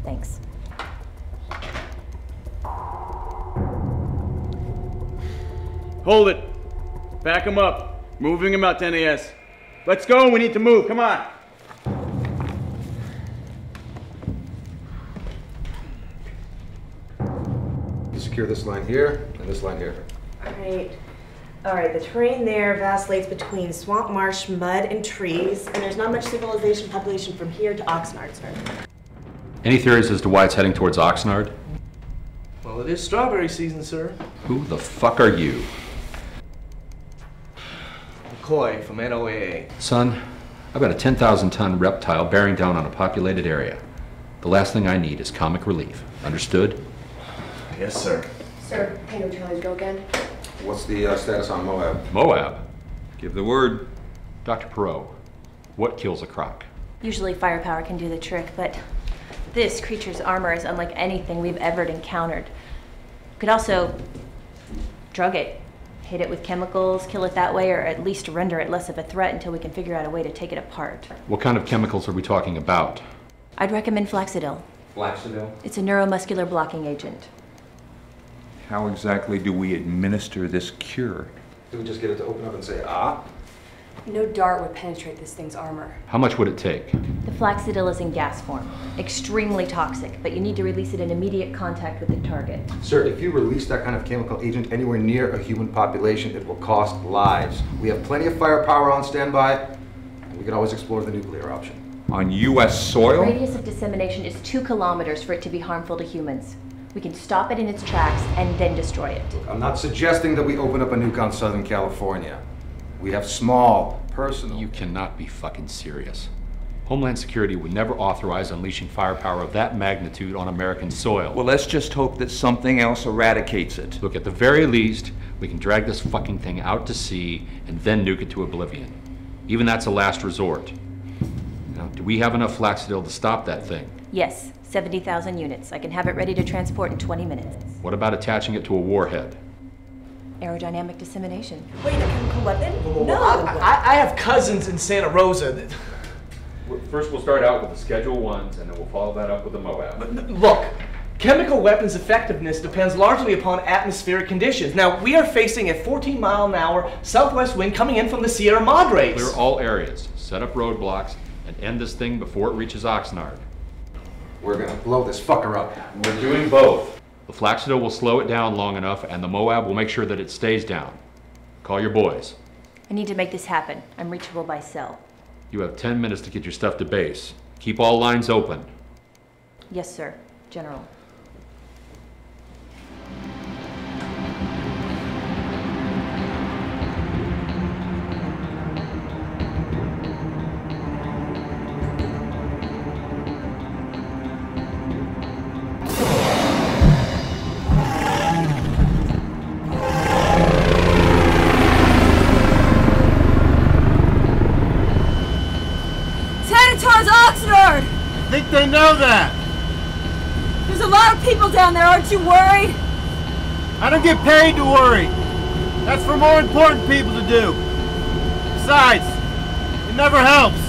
Thanks. Hold it. Back him up. Moving him out to NAS. Let's go, we need to move, come on. You secure this line here and this line here. All right, the terrain there vacillates between swamp, marsh, mud, and trees, and there's not much civilization population from here to Oxnard, sir. Any theories as to why it's heading towards Oxnard? Well, it is strawberry season, sir. Who the fuck are you? McCoy from NOAA. Son, I've got a 10,000-ton reptile bearing down on a populated area. The last thing I need is comic relief. Understood? Yes, sir. Sir, Tango Charlie, go again. What's the status on Moab? Moab? Give the word. Dr. Perot, what kills a croc? Usually firepower can do the trick, but this creature's armor is unlike anything we've ever encountered. Could also drug it, hit it with chemicals, kill it that way, or at least render it less of a threat until we can figure out a way to take it apart. What kind of chemicals are we talking about? I'd recommend Flaxidil. Flaxidil? It's a neuromuscular blocking agent. How exactly do we administer this cure? Do we just get it to open up and say, ah? No dart would penetrate this thing's armor. How much would it take? The Flaxidil is in gas form. Extremely toxic, but you need to release it in immediate contact with the target. Sir, if you release that kind of chemical agent anywhere near a human population, it will cost lives. We have plenty of firepower on standby, and we can always explore the nuclear option. On U.S. soil? The radius of dissemination is 2 kilometers for it to be harmful to humans. We can stop it in its tracks and then destroy it. I'm not suggesting that we open up a nuke on Southern California. We have small, personal... You cannot be fucking serious. Homeland Security would never authorize unleashing firepower of that magnitude on American soil. Well, let's just hope that something else eradicates it. Look, at the very least, we can drag this fucking thing out to sea and then nuke it to oblivion. Even that's a last resort. Now, do we have enough Flaxidil to stop that thing? Yes, 70,000 units. I can have it ready to transport in 20 minutes. What about attaching it to a warhead? Aerodynamic dissemination. Wait, a chemical weapon? No! I have cousins in Santa Rosa that... First we'll start out with the Schedule 1s, and then we'll follow that up with the Moab. Look, chemical weapons effectiveness depends largely upon atmospheric conditions. Now, we are facing a 14-mile-an-hour southwest wind coming in from the Sierra Madres. Clear all areas, set up roadblocks, and end this thing before it reaches Oxnard. We're gonna blow this fucker up. We're doing both. The Flaxidil will slow it down long enough, and the Moab will make sure that it stays down. Call your boys. I need to make this happen. I'm reachable by cell. You have 10 minutes to get your stuff to base. Keep all lines open. Yes, sir. General. I think they know that. There's a lot of people down there, aren't you worried? I don't get paid to worry. That's for more important people to do. Besides, it never helps.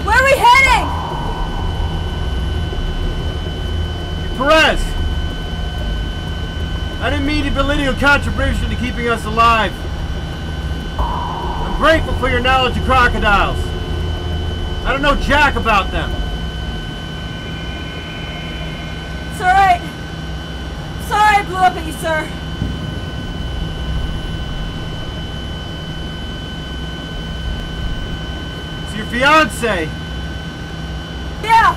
Where are we heading? Perez! I didn't mean to belittle your contribution to keeping us alive. I'm grateful for your knowledge of crocodiles. I don't know jack about them. It's alright. Sorry I blew up at you, sir. It's your fiancé. Yeah.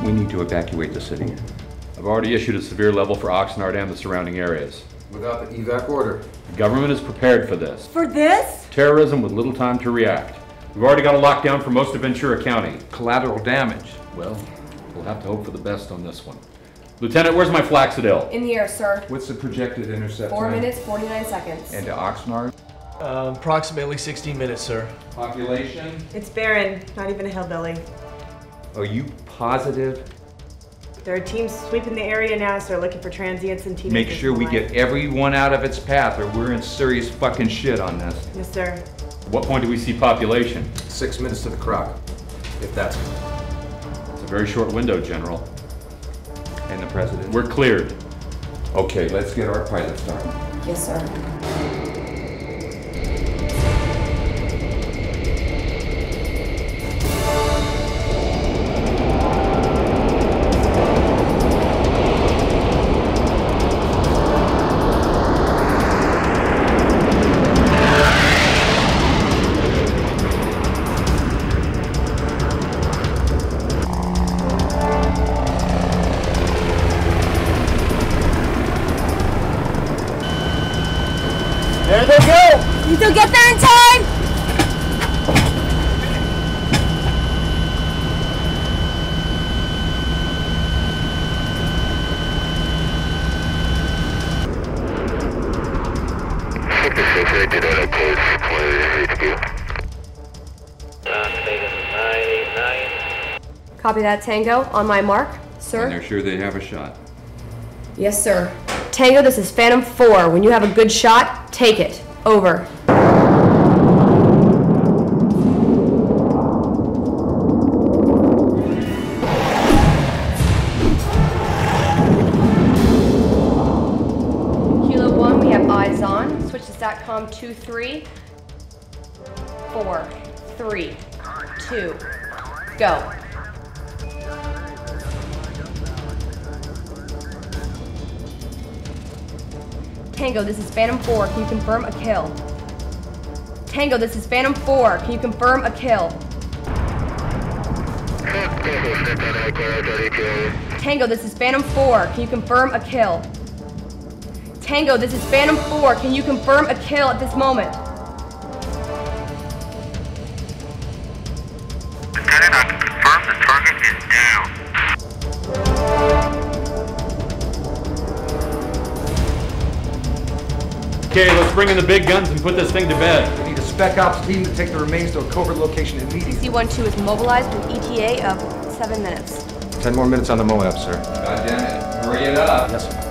We need to evacuate the city. I've already issued a severe level for Oxnard and the surrounding areas. Without the evac order. The government is prepared for this. For this? Terrorism with little time to react. We've already got a lockdown for most of Ventura County. Collateral damage. Well, we'll have to hope for the best on this one. Lieutenant, where's my Flaxidil? In the air, sir. What's the projected intercept 4 time? minutes, 49 seconds. And to Oxnard? Approximately 16 minutes, sir. Population? It's barren, not even a hillbilly. Are you positive? There are teams sweeping the area now, so they're looking for transients and teenagers. Make sure we get everyone out of its path, or we're in serious fucking shit on this. Yes, sir. At what point do we see population? 6 minutes to the croc, if that's... It's a very short window, General. And the President? We're cleared. Okay, let's get our pilot started. Yes, sir. There they go! You still get there in time? Copy that, Tango. On my mark, sir. And they're sure they have a shot. Yes, sir. Tango, this is Phantom 4. When you have a good shot, take it. Over. Kilo 1, we have eyes on. Switch to SATCOM 2-3. 4, 3, 2, go. Tango, this is Phantom 4. Can you confirm a kill? Tango, this is Phantom 4. Can you confirm a kill? Tango, this is Phantom 4. Can you confirm a kill? Tango, this is Phantom 4. Can you confirm a kill at this moment? Lieutenant, I can confirm the target is down. Okay, let's bring in the big guns and put this thing to bed. We need a spec ops team to take the remains to a covert location immediately. C-12 is mobilized with ETA of 7 minutes. 10 more minutes on the Moab, sir. God damn it. Hurry it up. Yes, sir.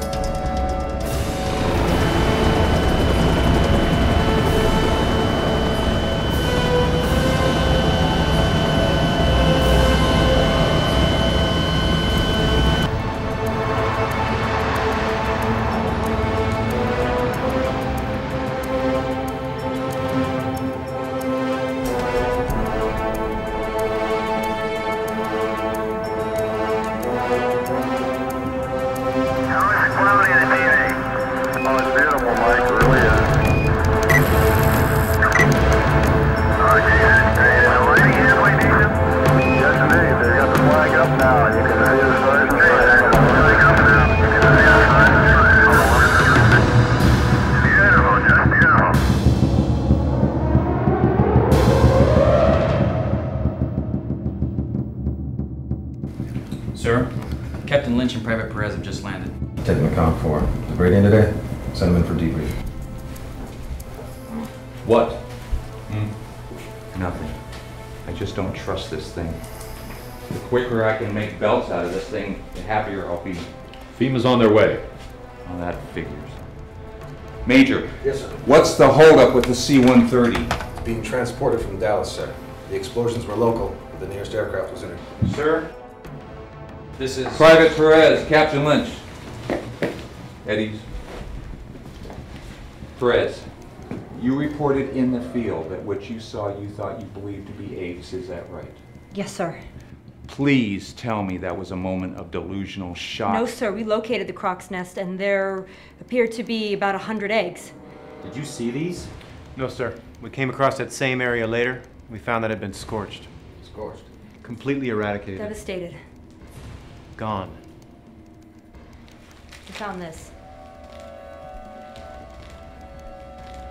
Sir, Captain Lynch and Private Perez have just landed. Taking the count for debris in today. Send them in for debrief. What? Nothing. I just don't trust this thing. The quicker I can make belts out of this thing, the happier I'll be. FEMA's on their way. Well, that figures. Major. Yes, sir. What's the holdup with the C-130? It's being transported from Dallas, sir. The explosions were local, but the nearest aircraft was in it. Sir? This is... Private Perez, Captain Lynch. Eddie's. Perez, you reported in the field that what you saw you thought you believed to be apes, is that right? Yes, sir. Please tell me that was a moment of delusional shock. No, sir. We located the croc's nest, and there appeared to be about 100 eggs. Did you see these? No, sir. We came across that same area later. We found that it had been scorched. Scorched? Completely eradicated. Devastated. Gone. We found this.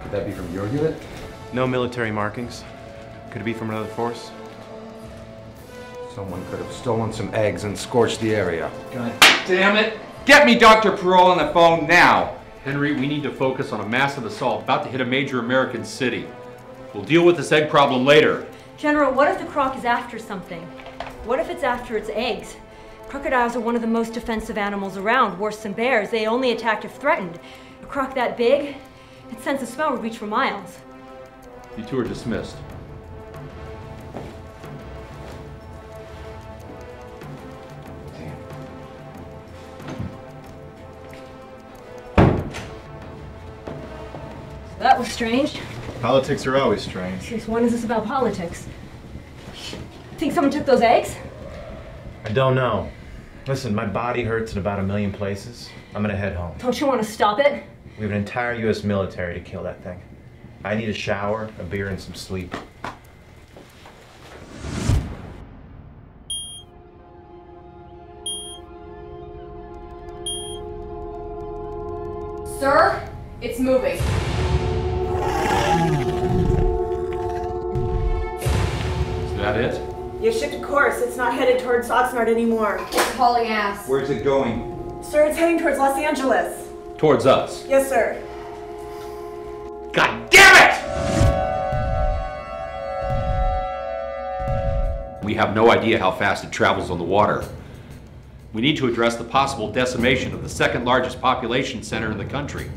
Could that be from your unit? No military markings. Could it be from another force? Someone could have stolen some eggs and scorched the area. God damn it! Get me Dr. Perot on the phone now! Henry, we need to focus on a massive assault about to hit a major American city. We'll deal with this egg problem later. General, what if the croc is after something? What if it's after its eggs? Crocodiles are one of the most defensive animals around, worse than bears. They only attack if threatened. A croc that big, its sense of smell would reach for miles. You two are dismissed. That was strange. Politics are always strange. Since when is this about politics? Think someone took those eggs? I don't know. Listen, my body hurts in about 1 million places. I'm gonna head home. Don't you want to stop it? We have an entire U.S. military to kill that thing. I need a shower, a beer, and some sleep. Sir, it's moving. Is that it? You've shifted course. It's not headed towards Oxnard anymore. It's hauling ass. Where's it going? Sir, it's heading towards Los Angeles. Towards us. Yes, sir. God damn it! We have no idea how fast it travels on the water. We need to address the possible decimation of the second largest population center in the country,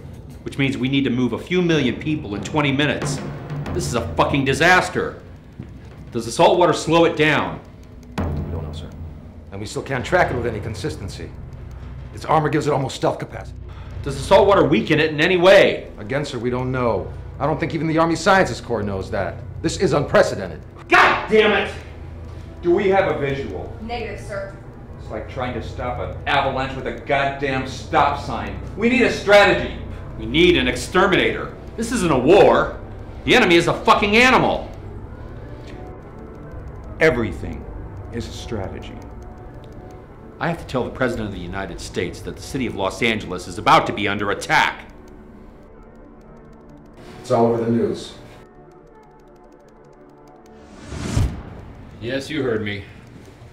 which means we need to move a few million people in 20 minutes. This is a fucking disaster. Does the salt water slow it down? We don't know, sir. And we still can't track it with any consistency. Its armor gives it almost stealth capacity. Does the salt water weaken it in any way? Again, sir, we don't know. I don't think even the Army Sciences Corps knows that. This is unprecedented. God damn it! Do we have a visual? Negative, sir. It's like trying to stop an avalanche with a goddamn stop sign. We need a strategy. We need an exterminator. This isn't a war. The enemy is a fucking animal. Everything is a strategy. I have to tell the President of the United States that the city of Los Angeles is about to be under attack. It's all over the news. Yes, you heard me.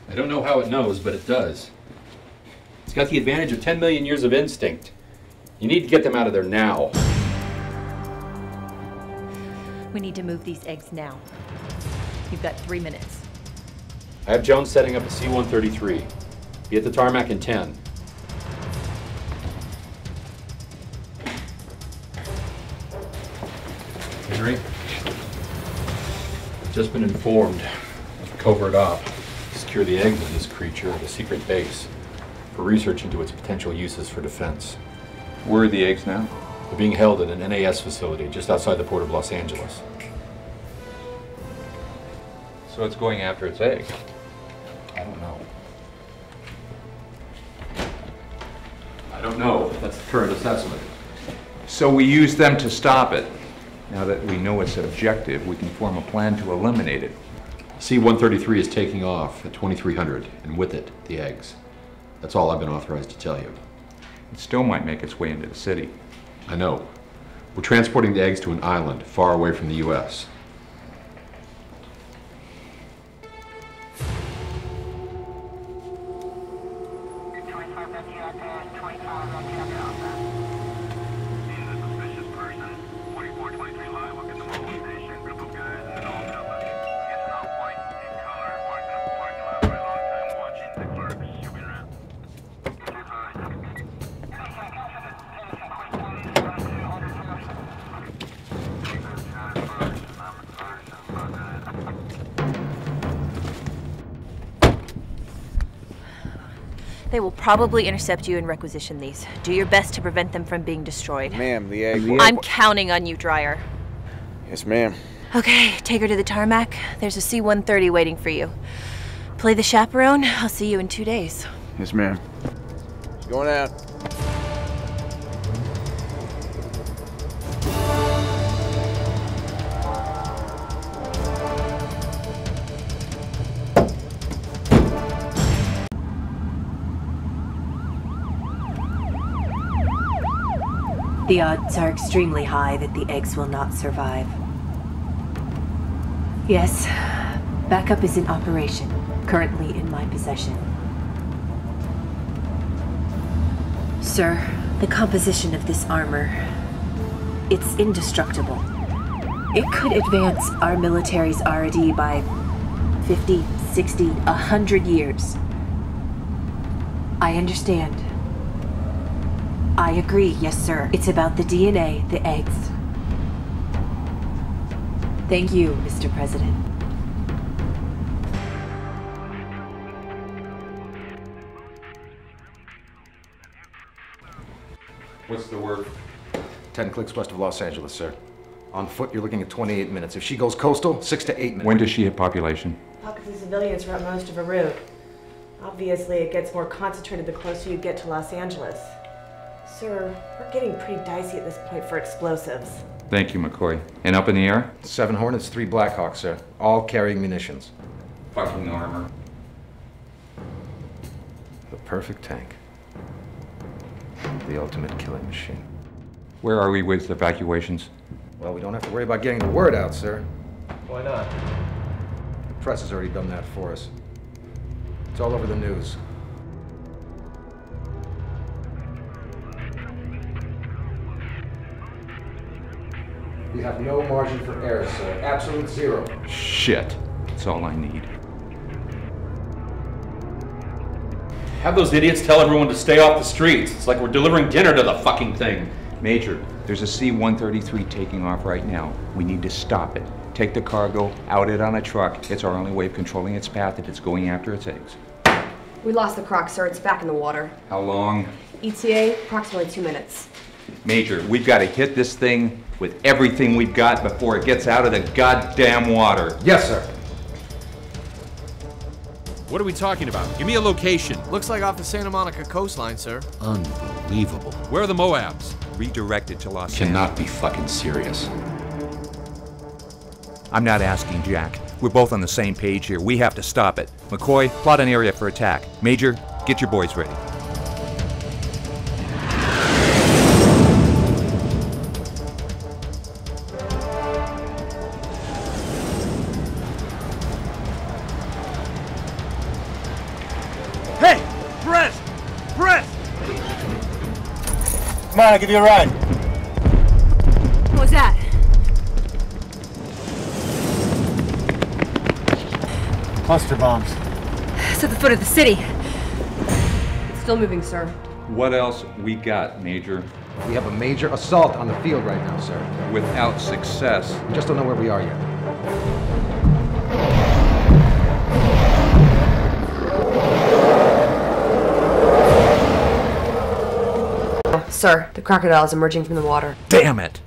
I don't know how it knows, but it does. It's got the advantage of 10 million years of instinct. You need to get them out of there now. We need to move these eggs now. You've got 3 minutes. I have Jones setting up a C-133. Be at the tarmac in 10. Henry, I've just been informed of a covert op to secure the eggs of this creature at a secret base for research into its potential uses for defense. Where are the eggs now? They're being held at an NAS facility just outside the port of Los Angeles. So it's going after its eggs. I don't know. I don't know. That's the current assessment. So we use them to stop it. Now that we know its objective, we can form a plan to eliminate it. C-133 is taking off at 2300, and with it, the eggs. That's all I've been authorized to tell you. It still might make its way into the city. I know. We're transporting the eggs to an island far away from the U.S. They will probably intercept you and requisition these. Do your best to prevent them from being destroyed. Ma'am, the egg... I'm counting on you, Dreyer. Yes, ma'am. Okay, take her to the tarmac. There's a C-130 waiting for you. Play the chaperone. I'll see you in 2 days. Yes, ma'am. It's going out. The odds are extremely high that the eggs will not survive. Yes, backup is in operation, currently in my possession. Sir, The composition of this armor, it's indestructible. It could advance our military's R&D by 50, 60, 100 years. I understand. I agree, yes sir. It's about the DNA, the eggs. Thank you, Mr. President. What's the word? 10 clicks west of Los Angeles, sir. On foot, you're looking at 28 minutes. If she goes coastal, 6 to 8 minutes. When does she hit population? Pockets of civilians route most of her route. Obviously, it gets more concentrated the closer you get to Los Angeles. Sir, we're getting pretty dicey at this point for explosives. Thank you, McCoy. And up in the air? 7 Hornets, 3 Blackhawks, sir. All carrying munitions. Fucking armor. The perfect tank. The ultimate killing machine. Where are we with evacuations? Well, we don't have to worry about getting the word out, sir. Why not? The press has already done that for us. It's all over the news. We have no margin for error, sir. Absolute zero. Shit. That's all I need. Have those idiots tell everyone to stay off the streets. It's like we're delivering dinner to the fucking thing. Major, there's a C-133 taking off right now. We need to stop it. Take the cargo, out it on a truck. It's our only way of controlling its path if it's going after its eggs. We lost the croc, sir. It's back in the water. How long? ETA, approximately 2 minutes. Major, we've got to hit this thing with everything we've got before it gets out of the goddamn water. Yes, sir. What are we talking about? Give me a location. Looks like off the Santa Monica coastline, sir. Unbelievable. Where are the Moabs? Redirected to Los Angeles. Cannot be fucking serious. I'm not asking, Jack. We're both on the same page here. We have to stop it. McCoy, plot an area for attack. Major, get your boys ready. Hey! Perez! Perez! Come on, I'll give you a ride. What was that? Cluster bombs. It's at the foot of the city. It's still moving, sir. What else we got, Major? We have a major assault on the field right now, sir. Without success. We just don't know where we are yet. Sir, the crocodile is emerging from the water. Damn it!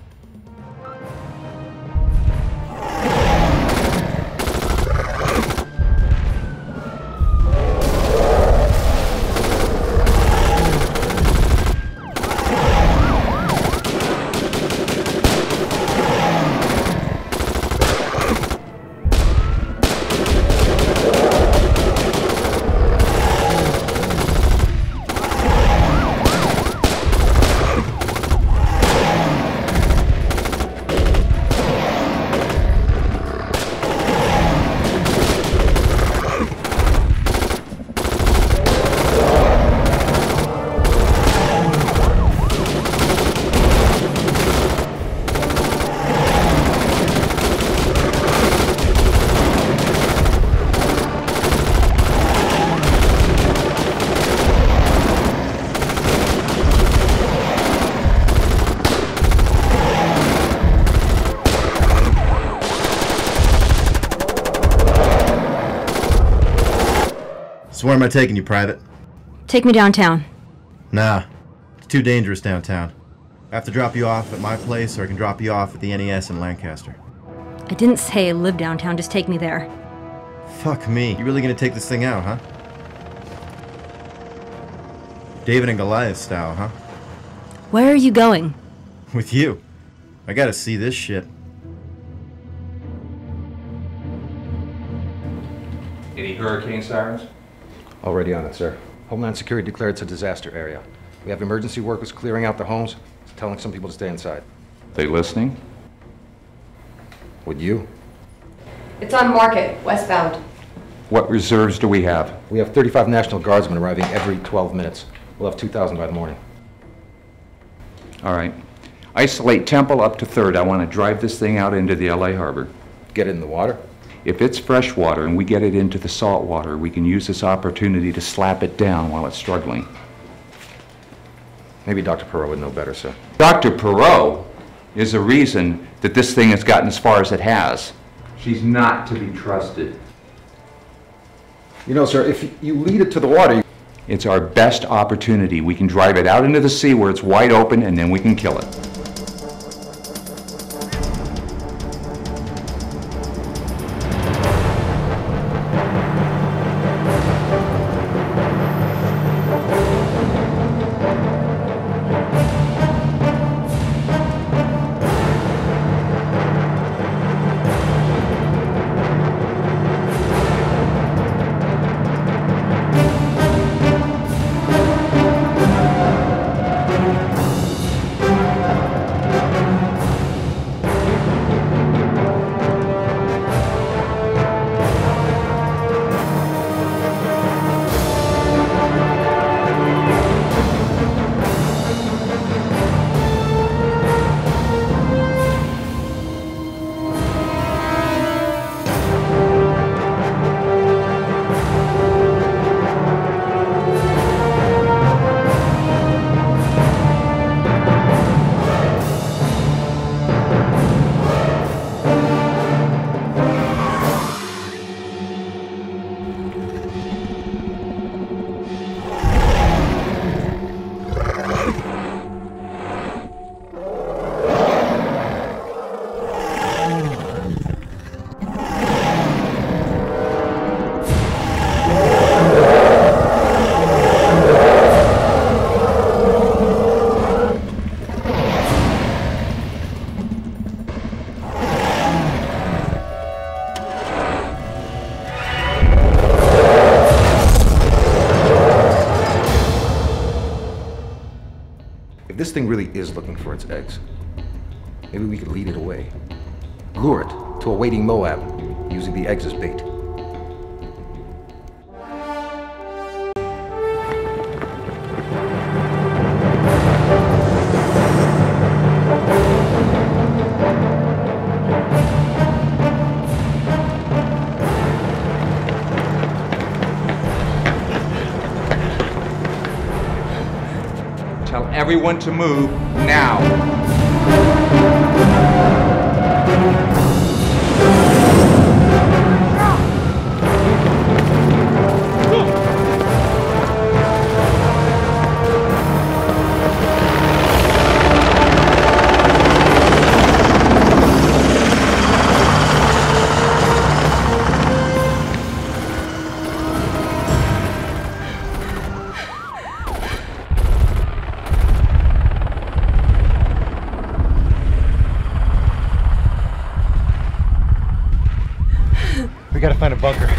So where am I taking you, Private? Take me downtown. Nah, it's too dangerous downtown. I have to drop you off at my place, or I can drop you off at the NES in Lancaster. I didn't say I live downtown, just take me there. Fuck me. You really gonna take this thing out, huh? David and Goliath style, huh? Where are you going? With you. I gotta see this shit. Any hurricane sirens? Already on it, sir. Homeland Security declared it's a disaster area. We have emergency workers clearing out the homes, telling some people to stay inside. They listening? Would you? It's on Market, westbound. What reserves do we have? We have 35 National Guardsmen arriving every 12 minutes. We'll have 2,000 by the morning. All right. Isolate Temple up to 3rd. I want to drive this thing out into the LA Harbor. Get it in the water? If it's fresh water and we get it into the salt water, we can use this opportunity to slap it down while it's struggling. Maybe Dr. Perot would know better, sir. Dr. Perot is the reason that this thing has gotten as far as it has. She's not to be trusted. You know, sir, if you lead it to the water... It's our best opportunity. We can drive it out into the sea where it's wide open, and then we can kill it. This thing really is looking for its eggs. Maybe we could lead it away. Lure it to a waiting Moab, using the eggs as bait. Tell everyone to move now. We gotta find a bunker.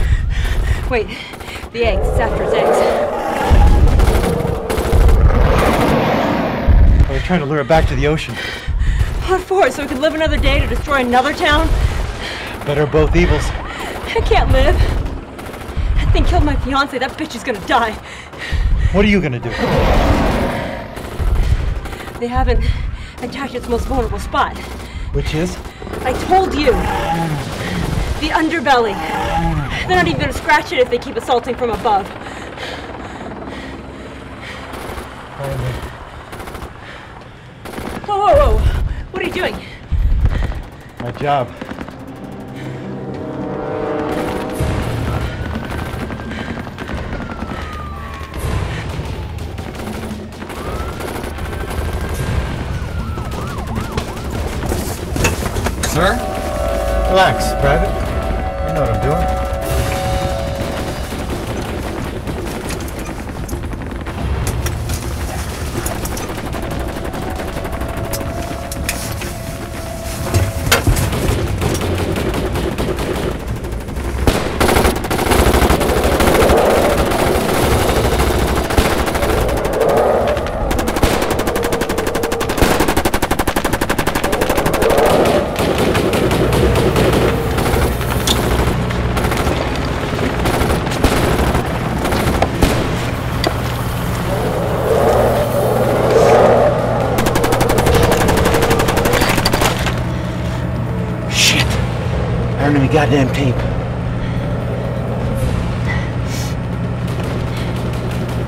Wait, the eggs. It's after his eggs. We're trying to lure it back to the ocean. What for? So we can live another day to destroy another town? Better of both evils. I can't live. That thing killed my fiance. That bitch is gonna die. What are you gonna do? They haven't attacked its most vulnerable spot. Which is? I told you. The underbelly. They're not even gonna scratch it if they keep assaulting from above. Whoa, whoa, whoa. What are you doing? My job. Sir? Relax, Private. You know what I'm doing. burn any goddamn tape.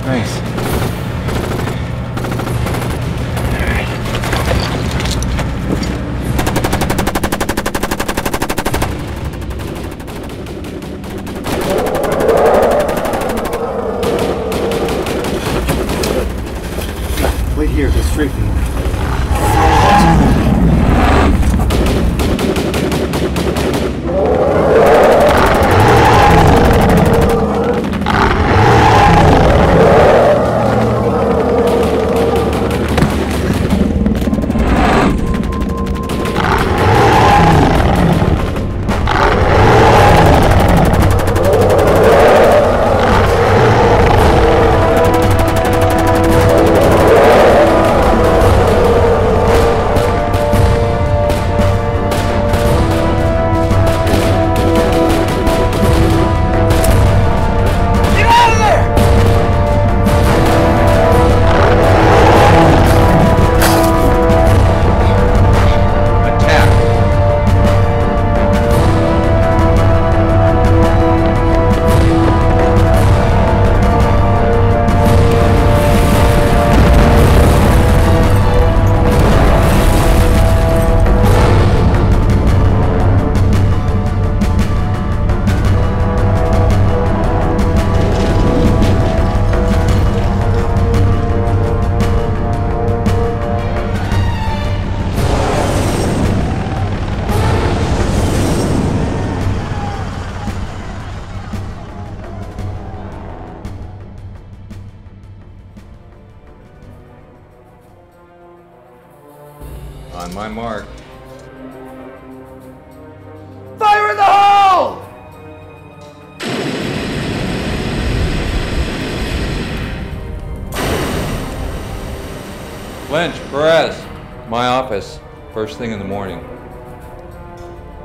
Nice. Wait here, go straight for me. On my mark. Fire in the hole! Lynch, Perez, my office, first thing in the morning.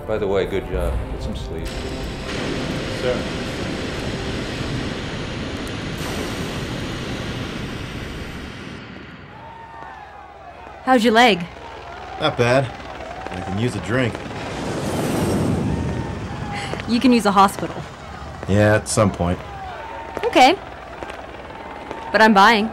By the way, good job. Get some sleep. Sir. How's your leg? Not bad. I can use a drink. You can use a hospital. Yeah, at some point. Okay. But I'm buying.